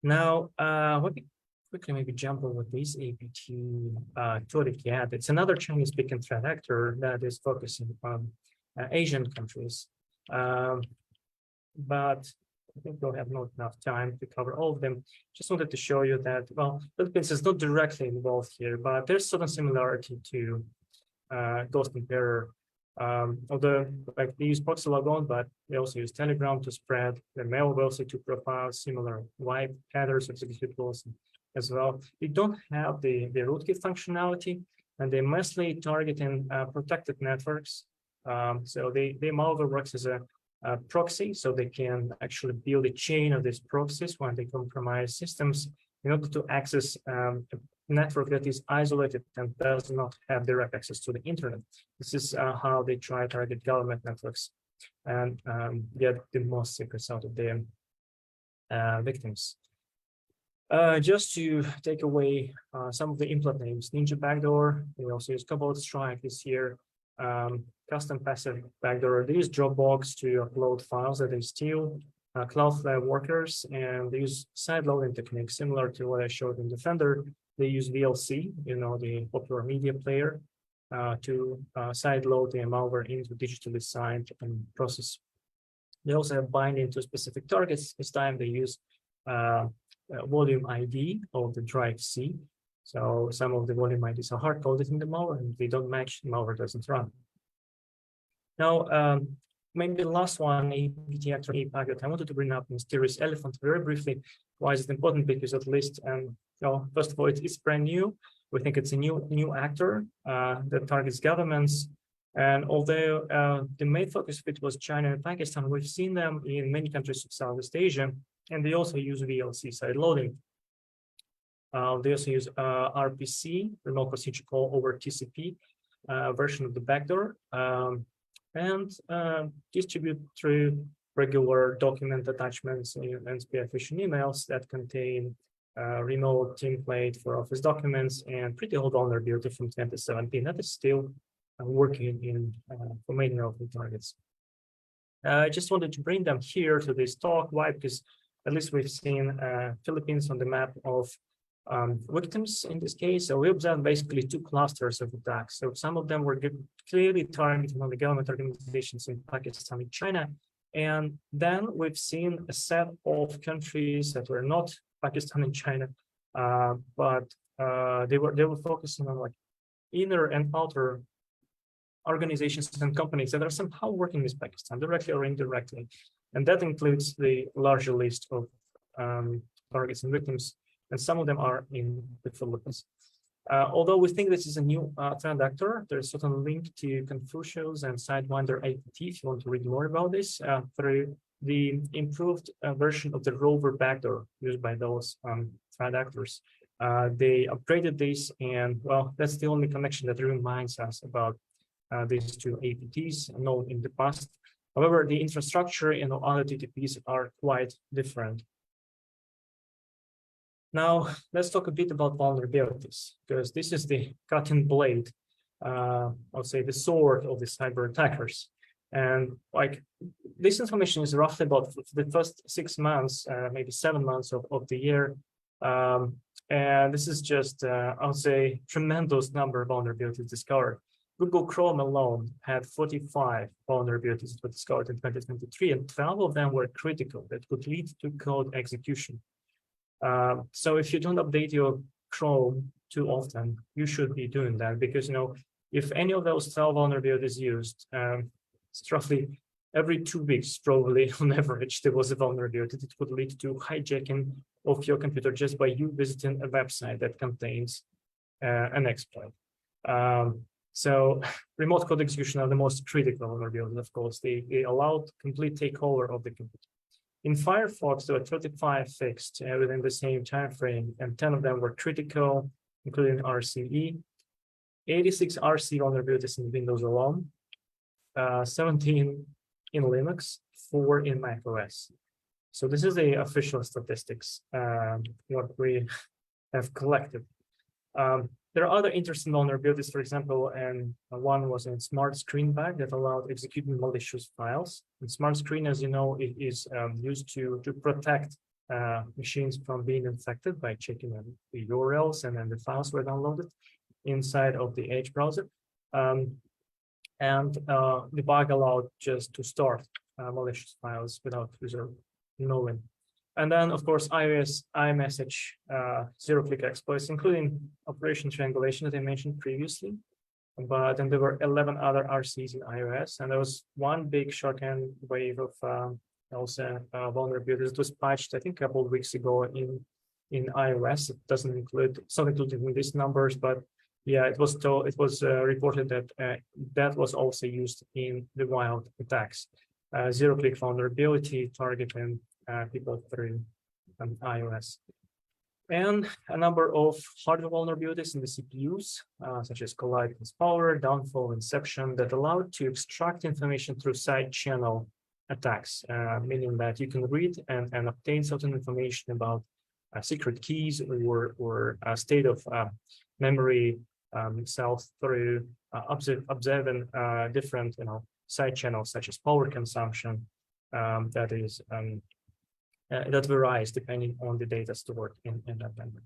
Now, let me quickly maybe jump over this APT 𝐂𝐫𝐞𝐚. It's another Chinese-speaking threat actor that is focusing on Asian countries. But I think we'll have not enough time to cover all of them. Just wanted to show you that, well, Philippines is not directly involved here, but there's certain similarity to Ghost and Terror. Although like they use proxy logon, but they also use Telegram to spread the mailable C2 profiles, similar wipe headers, executables as well. They don't have the rootkit functionality, and they're mostly targeting protected networks. So their malware works as a proxy, so they can actually build a chain of these proxies when they compromise systems in order to access a network that is isolated and does not have direct access to the internet. This is how they try to target government networks and get the most secrets out of their victims. Just to take away some of the implant names, Ninja Backdoor, they also use Cobalt Strike this year. Custom passive backdoor, they use Dropbox to upload files that they steal, Cloudflare workers, and they use side loading techniques similar to what I showed in Defender. They use VLC, the popular media player, to side load the malware into digitally signed process. They also have binding to specific targets. This time they use volume ID of the drive C. So some of the volume IDs are hard-coded in the malware, and if they don't match, the malware doesn't run. Now, maybe the last one, APT actor APAC, that I wanted to bring up, mysterious elephant, very briefly. Why is it important? Because at least, first of all, it's brand new. We think it's a new actor that targets governments. And although the main focus of it was China and Pakistan, we've seen them in many countries of Southeast Asia, and they also use VLC side loading. They also use RPC, remote procedure call over TCP version of the backdoor, and distribute through regular document attachments and SPI phishing emails that contain remote template for Office documents and pretty old vulnerability from 2017 that is still working in for many of the targets. I just wanted to bring them here to this talk. Why? Because at least we've seen Philippines on the map of victims in this case. So we observed basically two clusters of attacks. So some of them were clearly targeting on the government organizations in Pakistan and China. And then we've seen a set of countries that were not Pakistan and China, but they were focusing on like inner and outer organizations and companies that are somehow working with Pakistan directly or indirectly. And that includes the larger list of targets and victims, and some of them are in the Philippines. Although we think this is a new trend actor, there's a certain link to Confucius and Sidewinder APT if you want to read more about this through the improved version of the rover backdoor used by those threat actors. They upgraded this, and well, that's the only connection that reminds us about these two APTs known in the past. However, the infrastructure and other TTPs are quite different. Now, let's talk a bit about vulnerabilities, because this is the cutting blade, I'll say the sword of the cyber attackers. And like this information is roughly about the first 6 months, maybe 7 months of the year. And this is just, I'll say, tremendous number of vulnerabilities discovered. Google Chrome alone had 45 vulnerabilities that were discovered in 2023, and 12 of them were critical that could lead to code execution. So if you don't update your Chrome too often, you should be doing that, because if any of those 12 vulnerabilities used, it's roughly every 2 weeks, probably on average, there was a vulnerability that could lead to hijacking of your computer just by you visiting a website that contains an exploit. So remote code execution are the most critical vulnerabilities, of course. They allowed complete takeover of the computer. In Firefox, there were 35 fixed within the same time frame, and 10 of them were critical, including RCE. 86 RC vulnerabilities in Windows alone, 17 in Linux, 4 in Mac OS. So this is the official statistics, what we have collected. There are other interesting vulnerabilities, for example, and one was in Smart Screen Bag that allowed executing malicious files. And Smart Screen, as you know, it is used to protect machines from being infected by checking the URLs and then the files were downloaded inside of the Edge browser. And the bug allowed just to start malicious files without user knowing. And then, of course, iOS, iMessage, zero-click exploits, including operation triangulation that I mentioned previously. But then there were 11 other RCs in iOS, and there was one big shotgun wave of also vulnerabilities that was patched, I think, a couple of weeks ago in iOS. It doesn't include, it's not included in these numbers, but yeah, it was reported that that was also used in the wild attacks. Zero-click vulnerability targeting people through iOS. And a number of hardware vulnerabilities in the CPUs, such as collide power, downfall, inception, that allowed to extract information through side channel attacks, meaning that you can read and obtain certain information about secret keys or a state of memory cells through observing different side channels, such as power consumption, that is that varies depending on the data stored in that memory.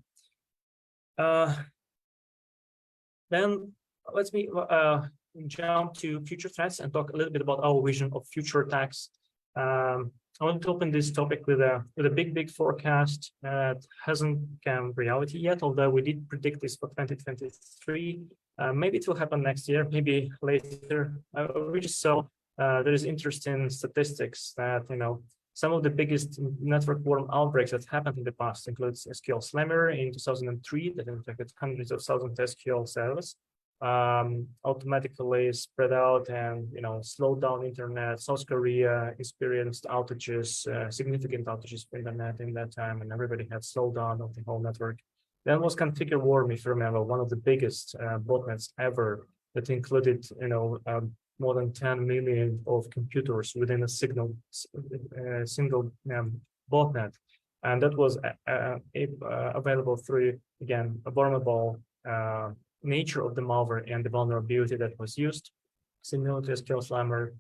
Then let's jump to future threats and talk a little bit about our vision of future attacks. I want to open this topic with a big forecast that hasn't become reality yet, although we did predict this for 2023. Maybe it will happen next year, maybe later. We just saw there is interesting statistics that, some of the biggest network worm outbreaks that happened in the past includes SQL Slammer in 2003 that infected hundreds of thousands of SQL servers. Automatically spread out and slowed down internet. South Korea experienced outages, significant outages for internet in that time, and everybody had slowed down of the whole network. Then was Configure Worm, if you remember, one of the biggest botnets ever that included more than 10 million of computers within a single botnet, and that was available through, again, a vulnerable nature of the malware and the vulnerability that was used, similar to SQL Slammer.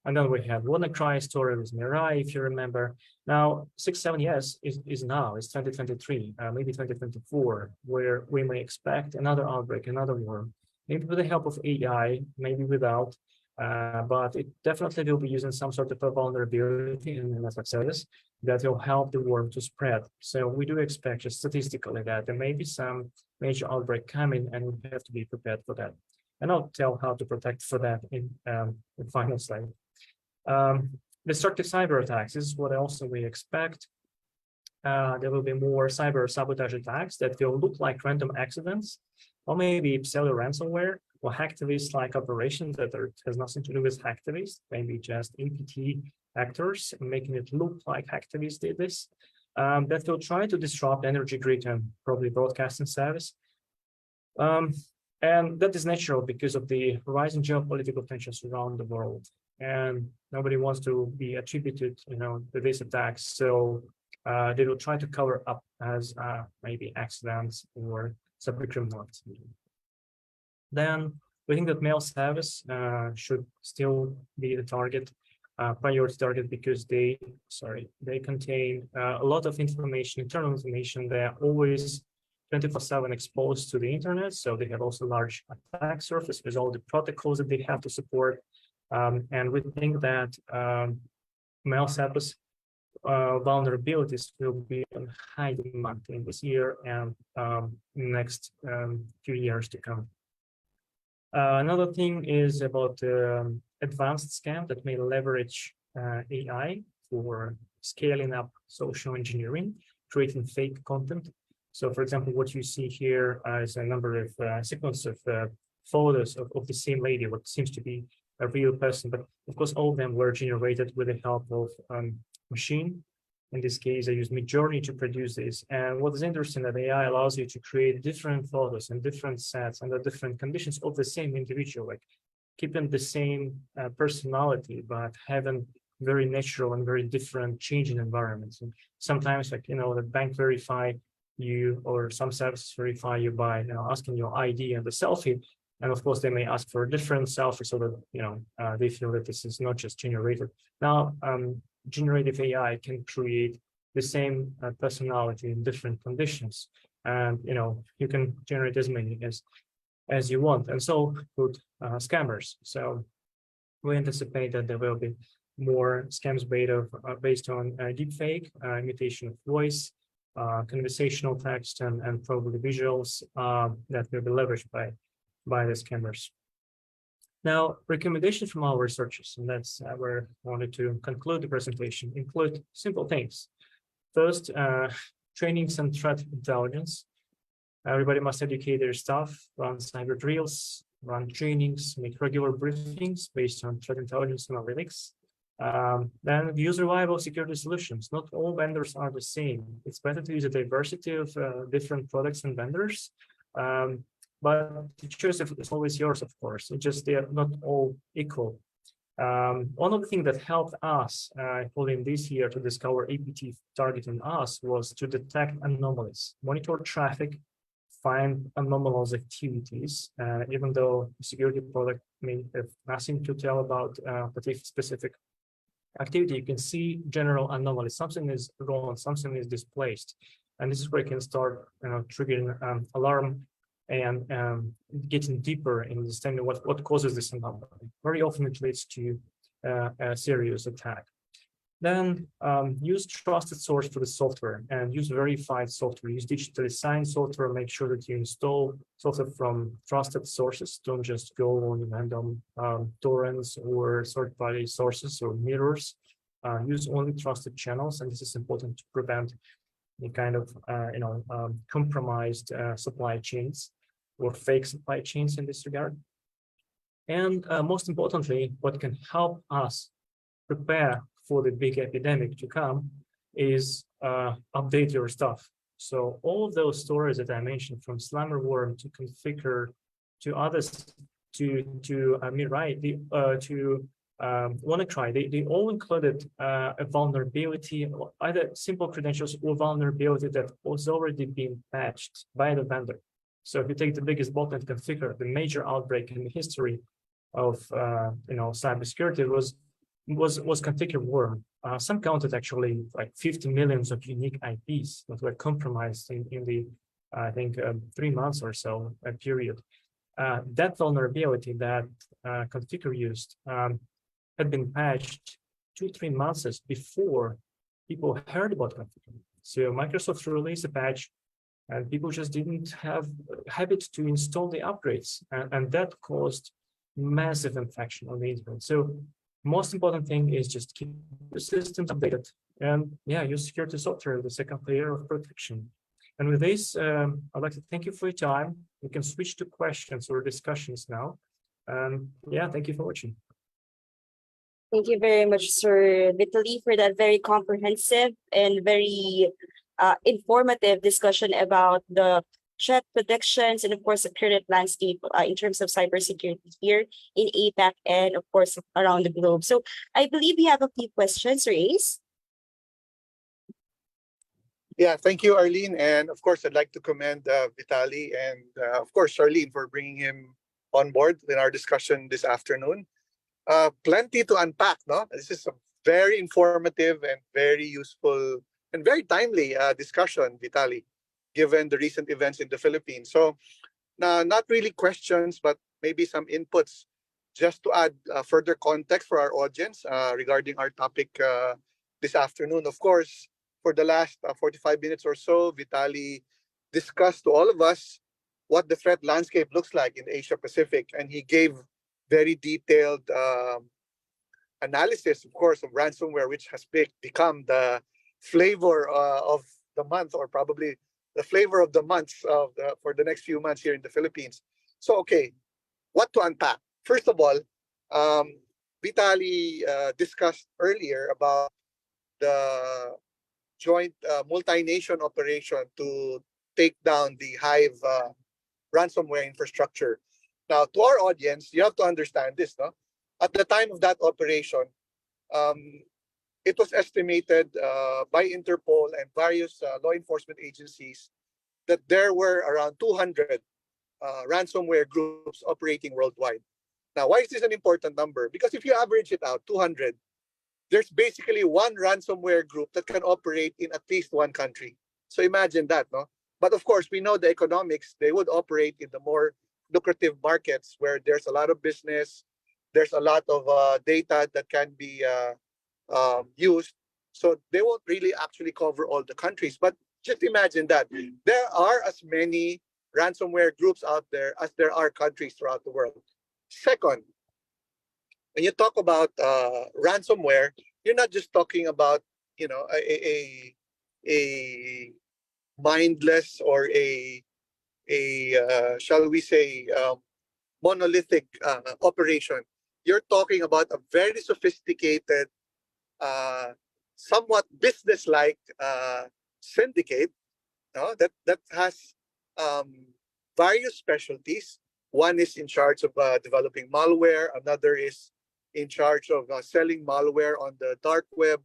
And then we have WannaCry story with Mirai, if you remember. Now, 6-7 years is now, it's 2023, maybe 2024, where we may expect another outbreak, another worm, maybe with the help of AI, maybe without, but it definitely will be using some sort of a vulnerability in the network service that will help the worm to spread. So we do expect just statistically that there may be some major outbreak coming, and we have to be prepared for that. And I'll tell how to protect for that in the final slide. Destructive cyber attacks is what also we expect. There will be more cyber sabotage attacks that will look like random accidents, or maybe pseudo ransomware or hacktivist-like operations that has nothing to do with hacktivists, maybe just APT actors, making it look like hacktivists did this. That will try to disrupt energy grid and probably broadcasting service. And that is natural because of the rising geopolitical tensions around the world. And nobody wants to be attributed, to these attacks. So they will try to cover up as maybe accidents or cybercriminal activity. Then we think that mail service should still be the target, priority target, because they contain a lot of information, internal information. They are always 24/7 exposed to the internet, so they have also large attack surface with all the protocols that they have to support. And we think that mail service vulnerabilities will be on high demand in this year and next few years to come. Another thing is about advanced scam that may leverage AI for scaling up social engineering, creating fake content. So, for example, what you see here is a number of sequence of photos of the same lady, what seems to be a real person, but of course, all of them were generated with the help of machine. In this case, I used Midjourney to produce this. And what is interesting that AI allows you to create different photos and different sets under different conditions of the same individual, like keeping the same personality, but having very natural and very different changing environments. And sometimes, like, the bank verify you, or some services verify you by asking your ID and the selfie. And of course, they may ask for a different selfie so that they feel that this is not just generated. Now, generative AI can create the same personality in different conditions, and you can generate as many as you want, and so could scammers. So we anticipate that there will be more scams based on deepfake, imitation of voice, conversational text, and probably visuals that will be leveraged by the scammers. Now, recommendations from our researchers, and that's where I wanted to conclude the presentation, include simple things. First, trainings and threat intelligence. Everybody must educate their staff, run cyber drills, run trainings, make regular briefings based on threat intelligence analytics. Then use reliable security solutions. Not all vendors are the same. It's better to use a diversity of different products and vendors. But the choice is always yours, of course. It's just they are not all equal. One of the things that helped us in this year to discover APT targeting us was to detect anomalies, monitor traffic, find anomalous activities, even though the security product may have nothing to tell about the specific activity. You can see general anomalies. Something is wrong, something is displaced. And this is where you can start triggering alarm and getting deeper in understanding what causes this anomaly. Very often it leads to a serious attack. Then use trusted source for the software and use verified software. Use digitally signed software. Make sure that you install software from trusted sources. Don't just go on random torrents or third-party sources or mirrors. Use only trusted channels, and this is important to prevent any kind of compromised supply chains or fake supply chains in this regard. And most importantly, what can help us prepare for the big epidemic to come is update your stuff. So all of those stories that I mentioned, from Slammer Worm to Configure to others to Mirai, to WannaCry, they all included a vulnerability, or either simple credentials or vulnerability that was already being patched by the vendor. So if you take the biggest botnet Configure, the major outbreak in the history of cybersecurity was Configure Worm. Some counted actually like 50 million of unique IPs that were compromised in the, I think, 3 months or so period. That vulnerability that Configure used had been patched 2-3 months before people heard about Configure. So Microsoft released a patch, and people just didn't have a habit to install the upgrades, and that caused massive infection on the internet. So most important thing is just keep the systems updated, and use security software, the second layer of protection. And with this, I'd like to thank you for your time. We can switch to questions or discussions now. Thank you for watching. Thank you very much, Sir Vitaly, for that very comprehensive and very informative discussion about the threat predictions and, of course, the current landscape in terms of cybersecurity here in APAC and, of course, around the globe. So I believe we have a few questions, Race. Yeah, thank you, Arlene. And of course, I'd like to commend Vitaly and, of course, Charlene for bringing him on board in our discussion this afternoon. Plenty to unpack, no? This is a very informative and very useful and very timely discussion, Vitaly, given the recent events in the Philippines. So, not really questions, but maybe some inputs just to add further context for our audience regarding our topic this afternoon. Of course, for the last 45 minutes or so, Vitaly discussed to all of us what the threat landscape looks like in Asia Pacific, and he gave very detailed analysis, of course, of ransomware, which has become the flavor of the month, or probably the flavor of the months for the next few months here in the Philippines. So, okay, what to unpack? First of all, Vitaly discussed earlier about the joint multi-nation operation to take down the Hive ransomware infrastructure. Now, to our audience, you have to understand this, no? At the time of that operation, it was estimated by Interpol and various law enforcement agencies that there were around 200 ransomware groups operating worldwide. Now, why is this an important number? Because if you average it out, 200, there's basically one ransomware group that can operate in at least one country. So imagine that, no? But of course, we know the economics, they would operate in the more lucrative markets where there's a lot of business, there's a lot of data that can be used. So they won't really actually cover all the countries. But just imagine that there are as many ransomware groups out there as there are countries throughout the world. Second, when you talk about ransomware, you're not just talking about, you know, a mindless or a shall we say monolithic operation. You're talking about a very sophisticated, somewhat business-like syndicate that has various specialties. One is in charge of developing malware. Another is in charge of selling malware on the dark web.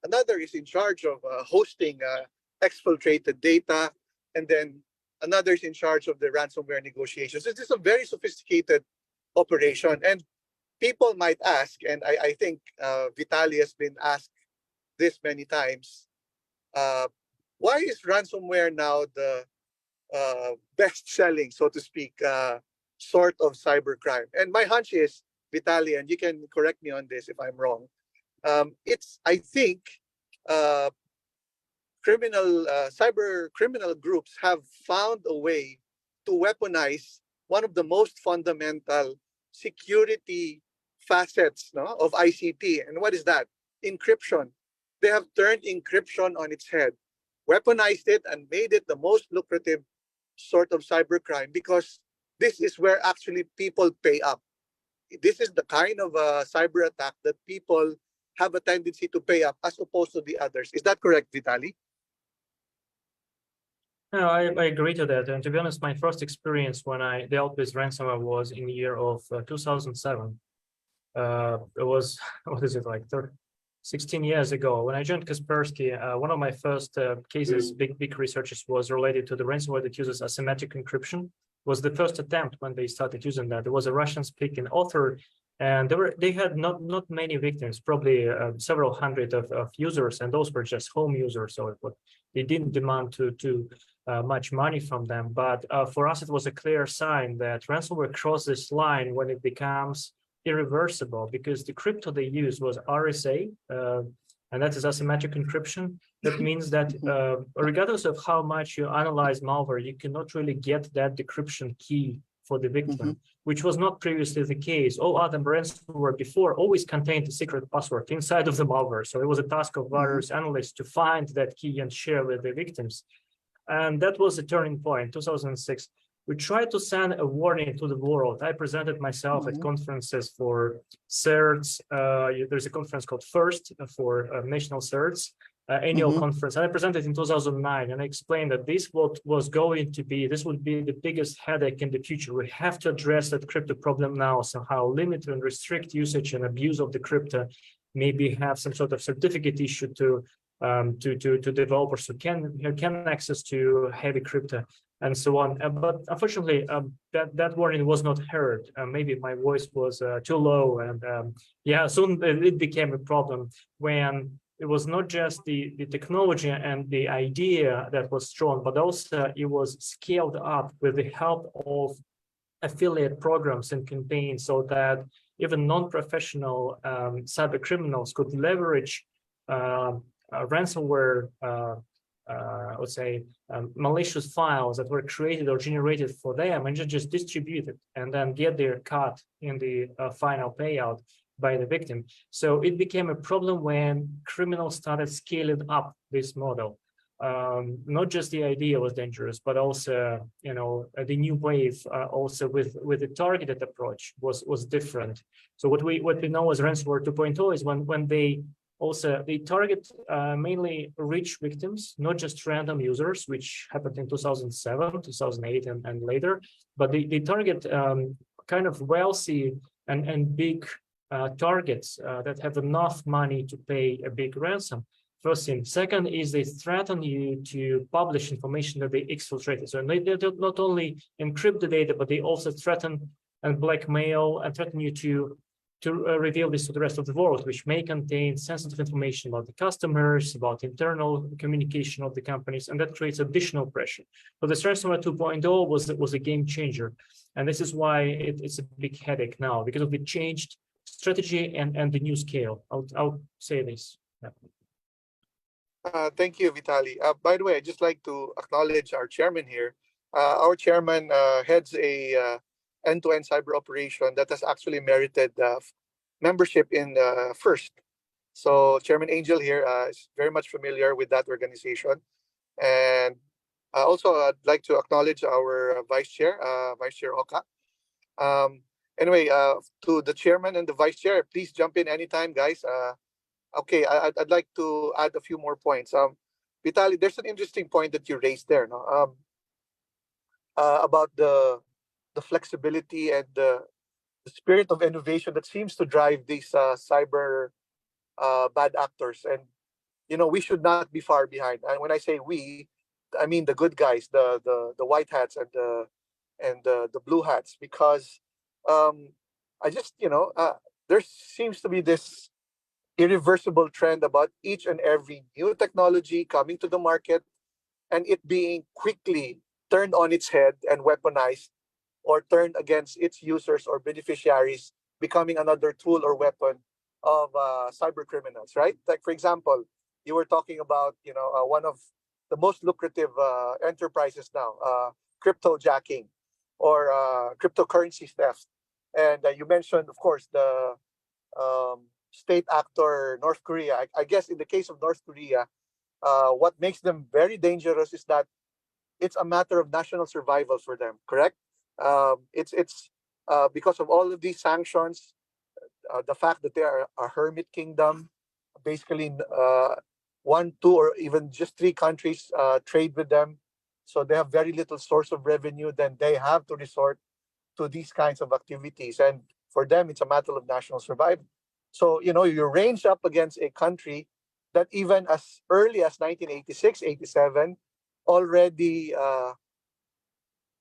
Another is in charge of hosting exfiltrated data. And then another is in charge of the ransomware negotiations. This is a very sophisticated operation. And people might ask, and I think Vitaly has been asked this many times, why is ransomware now the best-selling, so to speak, sort of cybercrime? And my hunch is, Vitaly, and you can correct me on this if I'm wrong, It's, I think, cyber criminal groups have found a way to weaponize one of the most fundamental security facets, no, of ICT. And what is that? Encryption. They have turned encryption on its head, weaponized it, and made it the most lucrative sort of cybercrime, because this is where actually people pay up. This is the kind of cyber attack that people have a tendency to pay up as opposed to the others. Is that correct, Vitaly? No, I agree to that. And to be honest, my first experience when I dealt with ransomware was in the year of 2007. It was, what is it, like 16 years ago. When I joined Kaspersky, one of my first cases, big researches, was related to the ransomware that uses asymmetric encryption. Was the first attempt when they started using that. There was a Russian-speaking author, and they had not many victims, probably several hundred of users, and those were just home users, so they didn't demand too much money from them. But for us, it was a clear sign that ransomware crossed this line when it becomes irreversible, because the crypto they used was RSA, and that is asymmetric encryption. That means that regardless of how much you analyze malware, you cannot really get that decryption key for the victim, which was not previously the case. All other ransomware before always contained a secret password inside of the malware. So it was a task of various analysts to find that key and share with the victims. And that was a turning point, 2006. We tried to send a warning to the world. I presented myself at conferences for CERTs. There's a conference called FIRST for national CERTs, annual conference. And I presented in 2009, and I explained that this would be the biggest headache in the future. We have to address that crypto problem now, somehow limit and restrict usage and abuse of the crypto, maybe have some sort of certificate issued to developers who can access to heavy crypto and so on. But unfortunately, that warning was not heard. Maybe my voice was too low, and soon it became a problem when it was not just the technology and the idea that was strong, but also it was scaled up with the help of affiliate programs and campaigns, so that even non-professional cyber criminals could leverage ransomware, let's say, malicious files that were created or generated for them, and just distribute it and then get their cut in the final payout by the victim. So it became a problem when criminals started scaling up this model. Not just the idea was dangerous, but also, the new wave, also with the targeted approach was different. So what we know as ransomware 2.0 is when they target mainly rich victims, not just random users, which happened in 2007, 2008, and later, but they target kind of wealthy and big targets that have enough money to pay a big ransom. First thing. Second is they threaten you to publish information that they exfiltrated. So they not only encrypt the data, but they also threaten and blackmail and threaten you to reveal this to the rest of the world, which may contain sensitive information about the customers, about internal communication of the companies, and that creates additional pressure. So the ransomware 2.0 was a game changer, and this is why it's a big headache now, because of the changed strategy and the new scale. I'll say this. Yeah. Thank you, Vitaly. By the way, I'd just like to acknowledge our chairman here. Our chairman heads a end-to-end cyber operation that has actually merited membership in FIRST. So Chairman Angel here is very much familiar with that organization. And also, I'd like to acknowledge our Vice Chair, Vice Chair 𝐂𝐫𝐞𝐚. Anyway, to the chairman and the vice chair, please jump in anytime, guys. Okay, I'd like to add a few more points. Vitaly, there's an interesting point that you raised there, no? About the flexibility and the spirit of innovation that seems to drive these cyber bad actors. And we should not be far behind. And when I say we, I mean the good guys, the white hats and the blue hats, because I just there seems to be this irreversible trend about each and every new technology coming to the market and it being quickly turned on its head and weaponized, or turned against its users or beneficiaries, becoming another tool or weapon of cyber criminals, right? Like for example, you were talking about one of the most lucrative enterprises now, crypto jacking or cryptocurrency theft, and you mentioned, of course, the state actor North Korea. I guess in the case of North Korea, what makes them very dangerous is that it's a matter of national survival for them. Correct? It's because of all of these sanctions, the fact that they are a hermit kingdom, basically one, two, or even just three countries trade with them, so they have very little source of revenue. Then they have to resort to these kinds of activities, and for them, it's a matter of national survival. So you range up against a country that even as early as 1986, 87, already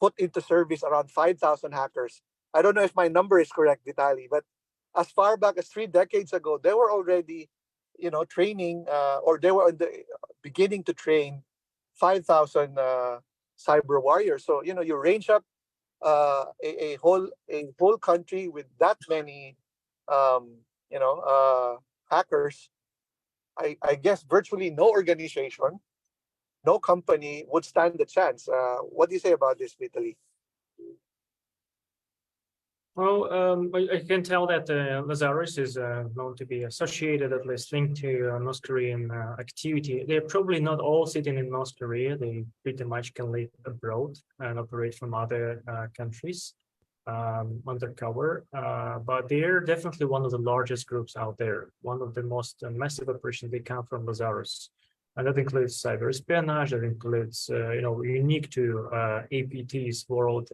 put into service around 5,000 hackers. I don't know if my number is correct, Vitaly, but as far back as 3 decades ago, they were already, training, or they were in the beginning to train 5,000 cyber warriors. So you range up a whole country with that many, hackers. I guess virtually no organization, no company would stand a chance. What do you say about this, Vitaly? Well, I can tell that Lazarus is known to be associated, at least linked to North Korean activity. They're probably not all sitting in North Korea. They pretty much can live abroad and operate from other countries undercover. But they're definitely one of the largest groups out there. One of the most massive operations, they come from Lazarus. And that includes cyber espionage, that includes, unique to APT's world,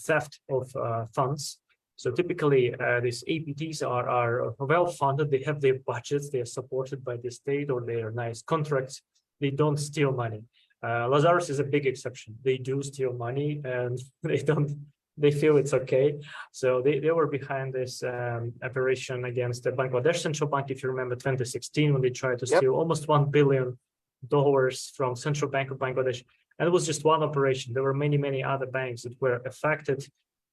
theft of funds. So typically, these APTs are well funded. They have their budgets. They are supported by the state or their nice contracts. They don't steal money. Lazarus is a big exception. They do steal money, and they don't. They feel it's okay. So they were behind this operation against the Bangladesh Central Bank. If you remember 2016, when they tried to steal almost $1 billion from Central Bank of Bangladesh. And it was just one operation. There were many, many other banks that were affected.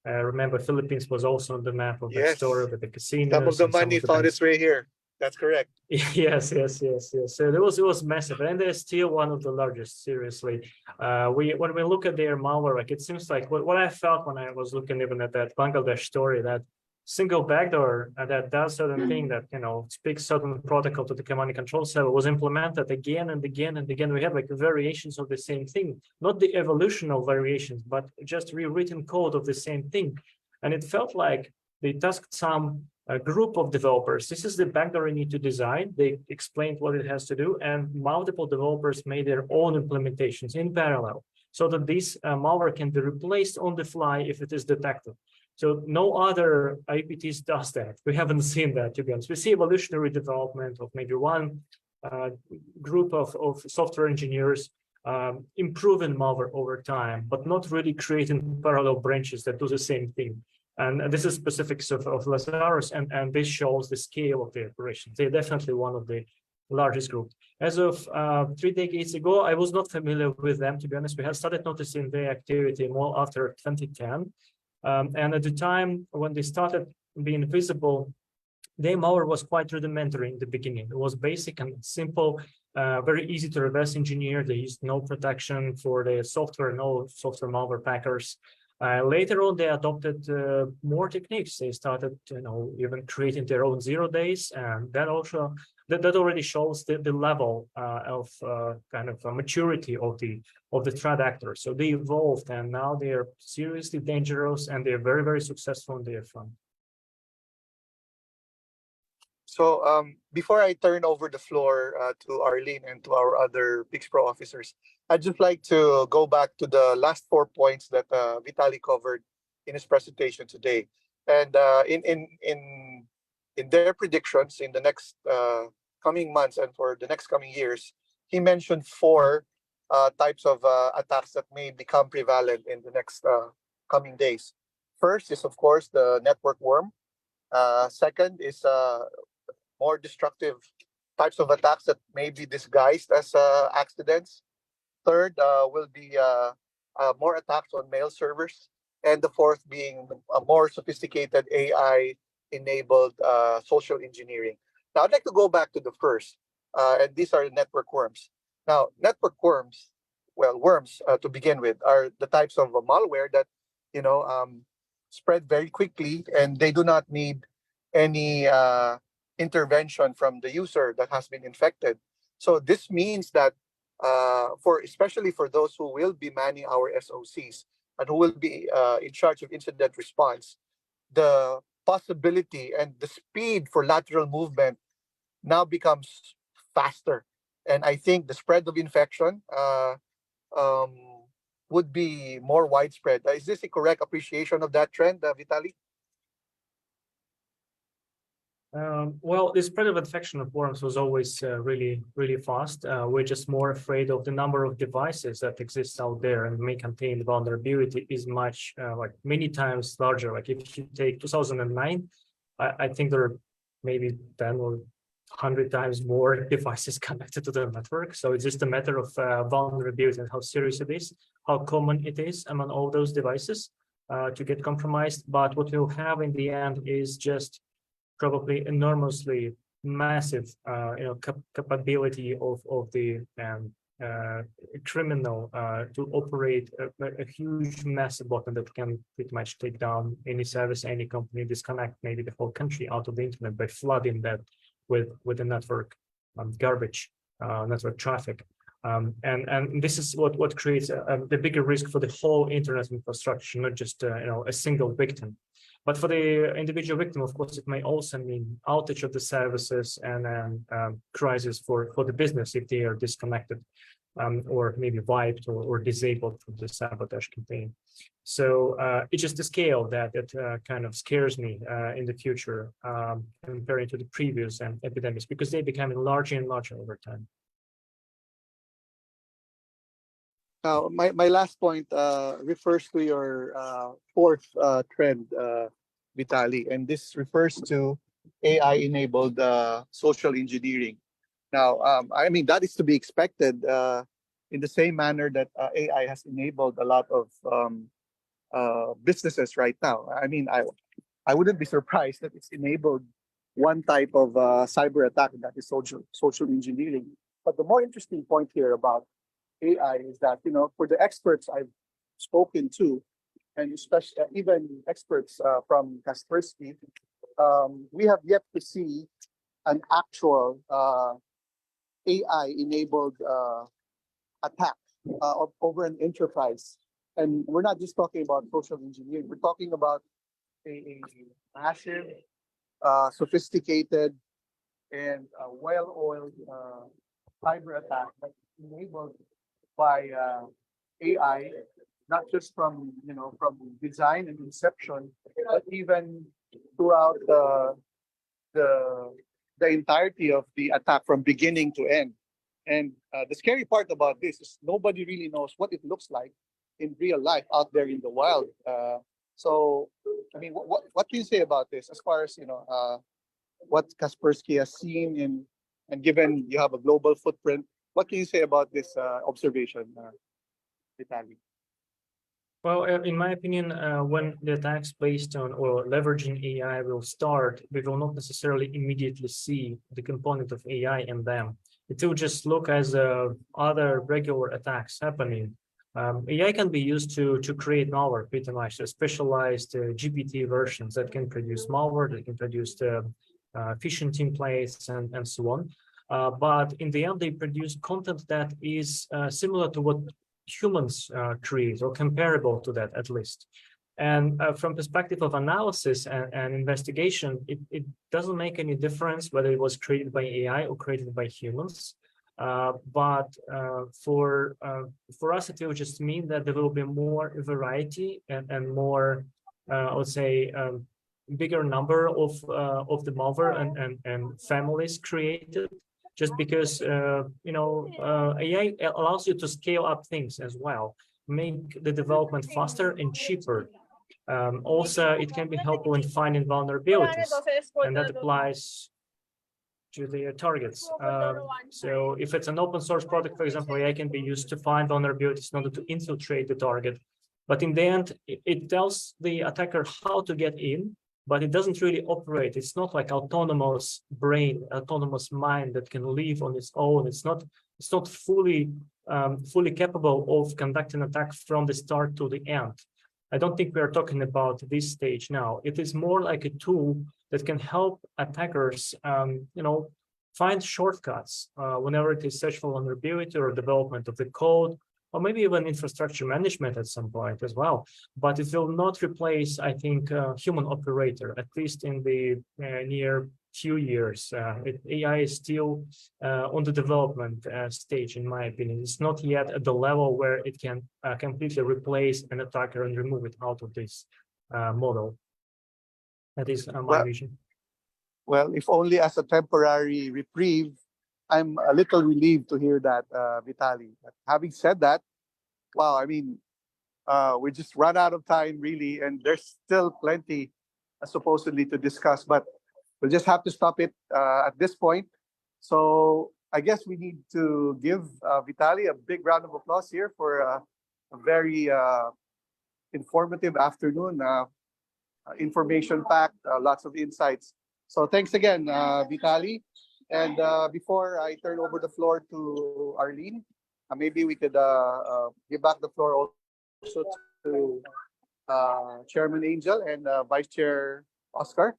Remember, Philippines was also on the map of that story with the casinos. Some of the money found its way here. That's correct. Yes. So it was massive, and they're still one of the largest. Seriously, when we look at their malware, like it seems like what I felt when I was looking even at that Bangladesh story, that single backdoor that does certain thing that speaks certain protocol to the command and control server was implemented again and again and again. We have like variations of the same thing, not the evolutional variations, but just rewritten code of the same thing. And it felt like they tasked some group of developers. This is the backdoor you need to design. They explained what it has to do, and multiple developers made their own implementations in parallel, so that this malware can be replaced on the fly if it is detected. So no other IPTs does that. We haven't seen that, to be honest. We see evolutionary development of maybe one group of software engineers improving malware over time, but not really creating parallel branches that do the same thing. And this is specifics of Lazarus, and this shows the scale of the operations. They're definitely one of the largest groups. As of 3 decades ago, I was not familiar with them, to be honest. We had started noticing their activity more after 2010. And at the time when they started being visible, their malware was quite rudimentary in the beginning. It was basic and simple, very easy to reverse engineer. They used no protection for the software, no software malware packers. Later on, they adopted more techniques. They started, even creating their own 0 days, and that also that already shows the level of kind of maturity of the threat actors. So they evolved, and now they are seriously dangerous, and they are very, very successful on their front. So before I turn over the floor to Arlene and to our other PIX Pro officers, I'd just like to go back to the last 4 points that Vitaly covered in his presentation today. And in their predictions in the next coming months and for the next coming years, he mentioned 4 types of attacks that may become prevalent in the next coming days. First is, of course, the network worm. Second is more destructive types of attacks that may be disguised as accidents. Third will be more attacks on mail servers. And the fourth being a more sophisticated AI enabled social engineering. Now, I'd like to go back to the first, and these are network worms. Now, network worms, well, worms to begin with, are the types of malware that, spread very quickly, and they do not need any intervention from the user that has been infected. So this means that especially for those who will be manning our SOCs and who will be in charge of incident response, the possibility and the speed for lateral movement now becomes faster. And I think the spread of infection um, would be more widespread. Is this a correct appreciation of that trend, Vitaly? Well, the spread of infection of worms was always really fast. We're just more afraid of the number of devices that exist out there and may contain vulnerability is much like many times larger. Like if you take 2009, I think there are maybe 10 or 100 times more devices connected to the network. So it's just a matter of vulnerability and how serious it is, how common it is among all those devices to get compromised. But what we'll have in the end is just probably enormously massive, capability of the criminal to operate a huge, massive botnet that can pretty much take down any service, any company, disconnect maybe the whole country out of the internet by flooding that with the network garbage, network traffic. And this is what creates the bigger risk for the whole internet infrastructure, not just a single victim. But for the individual victim, of course, it may also mean outage of the services and crisis for the business if they are disconnected or maybe wiped or disabled from the sabotage campaign. So it's just the scale that kind of scares me in the future compared to the previous epidemics, because they're becoming larger and larger over time. Now, my last point refers to your fourth trend, Vitaly, and this refers to AI-enabled social engineering. Now, I mean, that is to be expected in the same manner that AI has enabled a lot of businesses right now. I mean, I wouldn't be surprised that it's enabled one type of cyber attack, that is social engineering. But the more interesting point here about AI is that, for the experts I've spoken to, and especially even experts from Kaspersky, we have yet to see an actual AI-enabled attack over an enterprise. And we're not just talking about social engineering, we're talking about a massive, sophisticated, and well-oiled cyber attack that's enabled by AI, not just from design and inception, but even throughout the entirety of the attack from beginning to end. And the scary part about this is nobody really knows what it looks like in real life out there in the wild. So, I mean, what can you say about this as far as what Kaspersky has seen and given you have a global footprint? What can you say about this observation, Vitaly? Well, in my opinion, when the attacks based on or leveraging AI will start, we will not necessarily immediately see the component of AI in them. It will just look as other regular attacks happening. AI can be used to create malware, pretty much, specialized GPT versions that can produce malware, that can produce phishing templates and so on. But in the end, they produce content that is similar to what humans create, or comparable to that at least. And from perspective of analysis and investigation, it doesn't make any difference whether it was created by AI or created by humans. But for us, it will just mean that there will be more variety and more, I would say, bigger number of the malware and families created. Just because AI allows you to scale up things as well, make the development faster and cheaper. Also, it can be helpful in finding vulnerabilities, and that applies to their targets. So if it's an open source product, for example, AI can be used to find vulnerabilities in order to infiltrate the target. But in the end, it tells the attacker how to get in, but it doesn't really operate. It's not like autonomous brain, autonomous mind that can live on its own. It's not fully capable of conducting attack from the start to the end. I don't think we are talking about this stage now. It is more like a tool that can help attackers, find shortcuts whenever it is such vulnerability or development of the code, or maybe even infrastructure management at some point as well. But it will not replace, I think, human operator, at least in the near few years. AI is still on the development stage, in my opinion. It's not yet at the level where it can completely replace an attacker and remove it out of this model. That is my vision. Well, if only as a temporary reprieve, I'm a little relieved to hear that, Vitaly. But having said that, wow, I mean, we just run out of time really, and there's still plenty supposedly to discuss, but we'll just have to stop it at this point. So I guess we need to give Vitaly a big round of applause here for a very informative afternoon, information-packed, lots of insights. So thanks again, Vitaly. And before I turn over the floor to Arlene, maybe we could give back the floor also to Chairman Angel and Vice Chair Oscar.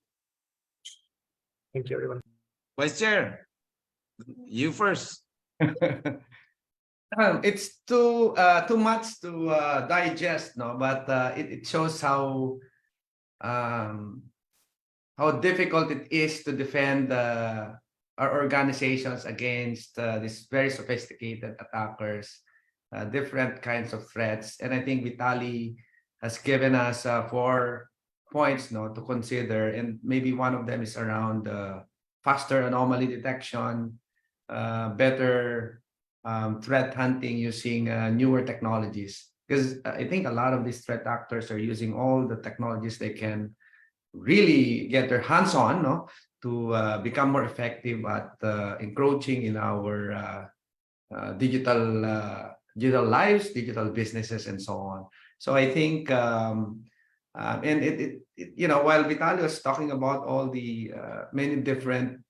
Thank you, everyone. Vice Chair, you first. It's too much to digest, no, but it shows how difficult it is to defend our organizations against these very sophisticated attackers, different kinds of threats. And I think Vitaly has given us 4 points, no, to consider, and maybe one of them is around faster anomaly detection, better threat hunting using newer technologies. Because I think a lot of these threat actors are using all the technologies they can really get their hands on, no, to become more effective at encroaching in our digital lives, digital businesses, and so on. So I think, and while Vitaly was talking about all the many different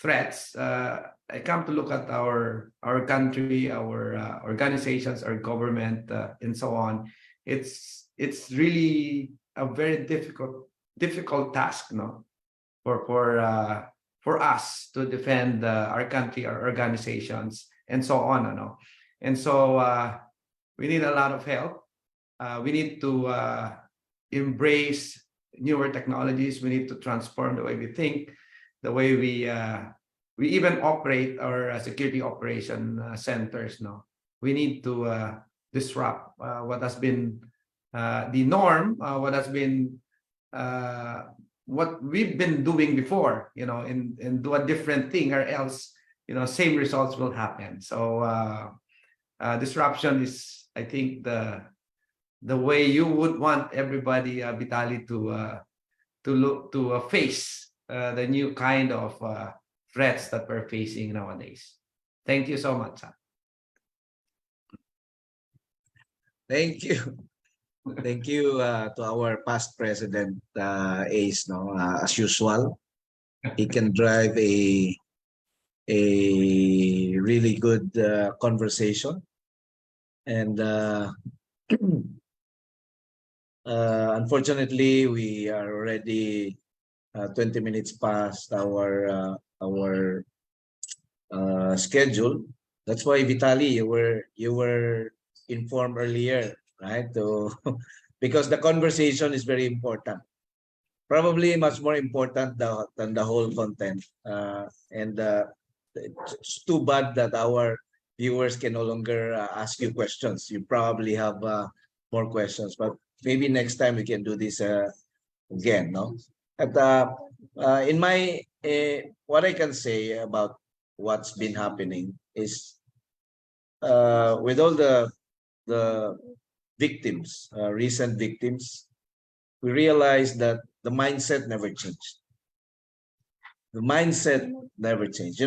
threats, I come to look at our country, our organizations, our government, and so on. It's really a very difficult task, no, for us to defend our country, our organizations, and so on, no. And so we need a lot of help. We need to embrace newer technologies. We need to transform the way we think, the way we even operate our security operation centers. No, we need to disrupt what has been the norm, what we've been doing before, and do a different thing, or else, same results will happen. So disruption is, I think, the way you would want everybody, Vitaly, to face the new kind of threats that we're facing nowadays. Thank you so much. Thank you. Thank you to our past president, Ace. No, as usual, he can drive a really good conversation, and unfortunately, we are already 20 minutes past our schedule. That's why, Vitaly, you were informed earlier, right? So, because the conversation is very important, probably much more important than the whole content. And it's too bad that our viewers can no longer ask you questions. You probably have more questions, but maybe next time we can do this again, no? At in my what I can say about what's been happening is with all the victims, recent victims, we realized that the mindset never changed. The mindset never changed.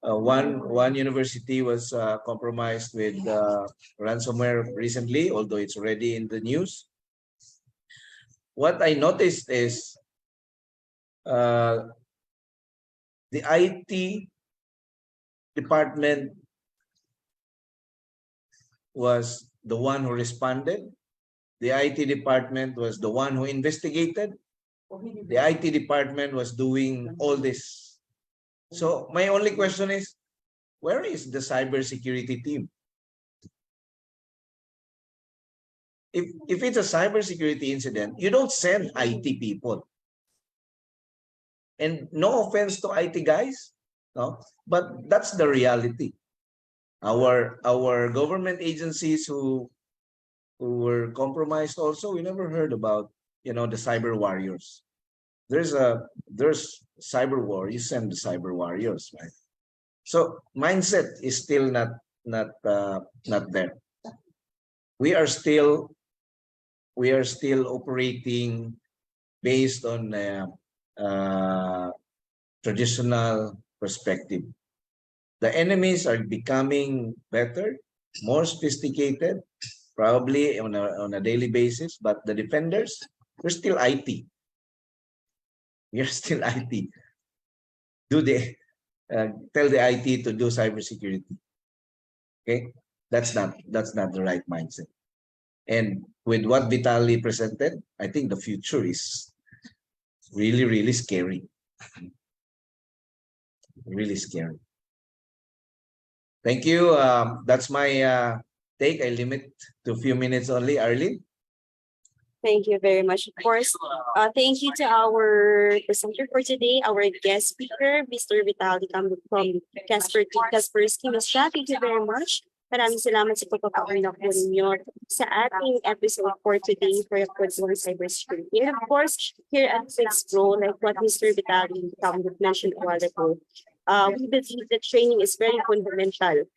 One university was compromised with ransomware recently, although it's already in the news. what I noticed is the IT department was the one who responded. The IT department was the one who investigated. The IT department was doing all this. So my only question is, where is the cybersecurity team? If it's a cybersecurity incident, you don't send IT people. And no offense to IT guys, no, but that's the reality. Our government agencies who were compromised also, we never heard about, you know, the cyber warriors. There's cyber war, you send the cyber warriors, right? So mindset is still not there. We are still operating based on traditional perspective. The enemies are becoming better, more sophisticated, probably on a daily basis, but the defenders, we're still IT. We're still IT. Tell the IT to do cybersecurity. Okay, that's not the right mindset. And with what Vitaly presented, I think the future is really, really scary. Really scary. Thank you. That's my take. I limit to a few minutes only. Arlene? Thank you very much. Of course, thank you to our presenter for today, our guest speaker, Mr. Vitaly from Kaspersky. Ms. Shah, thank you very much. Maraming salamat sa pagpapauna po ninyo sa ating episode for today for cybersecurity. And of course, here at FixPro, like what Mr. Vitaly mentioned a while ago, we believe that training is very fundamental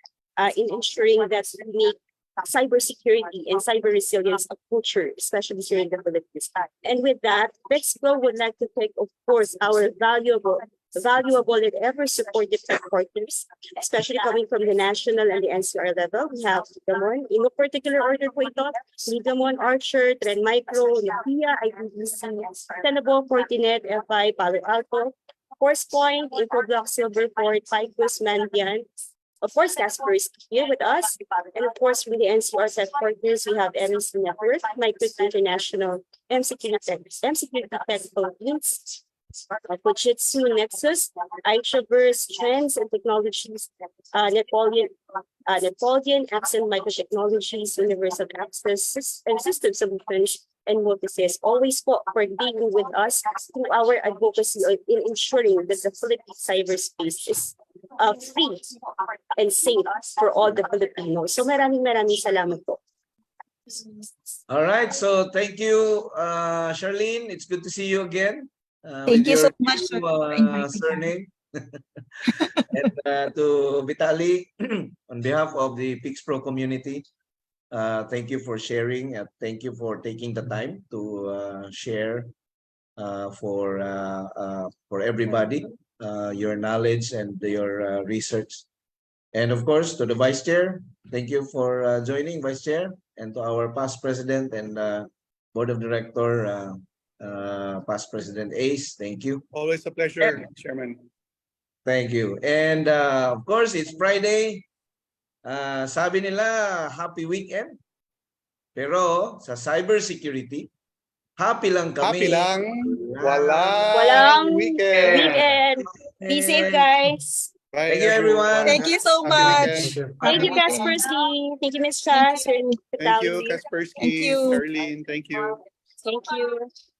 in ensuring that we make cybersecurity and cyber resilience a culture, especially here in the Philippines. And with that, FixPro would like to thank, of course, our valuable and ever supportive partners, especially coming from the national and the NCR level. We have Lidamon, in no particular order po ito, Lidamon, Archer, Trend Micro, Nokia, IBC, Tenable, Fortinet, FI, Palo Alto, ForcePoint, Infoblox, Silverport, Picos, Mandian, of course, Kaspersky here with us. And of course, with the NCR tech partners, we have MSC Network, Microsoft International, MCQ Technical Teams, 𝐂𝐿 Nexus, iTraverse, Trends and Technologies, Napoleon, Accent Microtechnologies, Universal Access and System Solutions, and Multisys. Always for being with us through our advocacy in ensuring that the Philippine cyberspace is free and safe for all the Filipinos. So maraming salamat po. All right, so thank you, Charlene. It's good to see you again. Thank with you your so much new, for inviting me. surname. And to Vitaly, on behalf of the FixPro community, thank you for sharing. Thank you for taking the time to share for everybody your knowledge and your research. And of course, to the Vice Chair, thank you for joining, Vice Chair, and to our past President and Board of Director, past President Ace, thank you. Always a pleasure, Chairman. Thank you. And of course, it's Friday. Sabi nila, happy weekend. Pero sa cybersecurity, happy lang kami. Happy lang. Walang weekend. Be safe, guys. Bye, Thank you, everyone. Thank you so Happy much. weekend. Thank you, Happy weekend. Kaspersky. Thank you, Ms. Shah. Thank you, Kaspersky, Thank you. Charlene. Thank you. Thank you.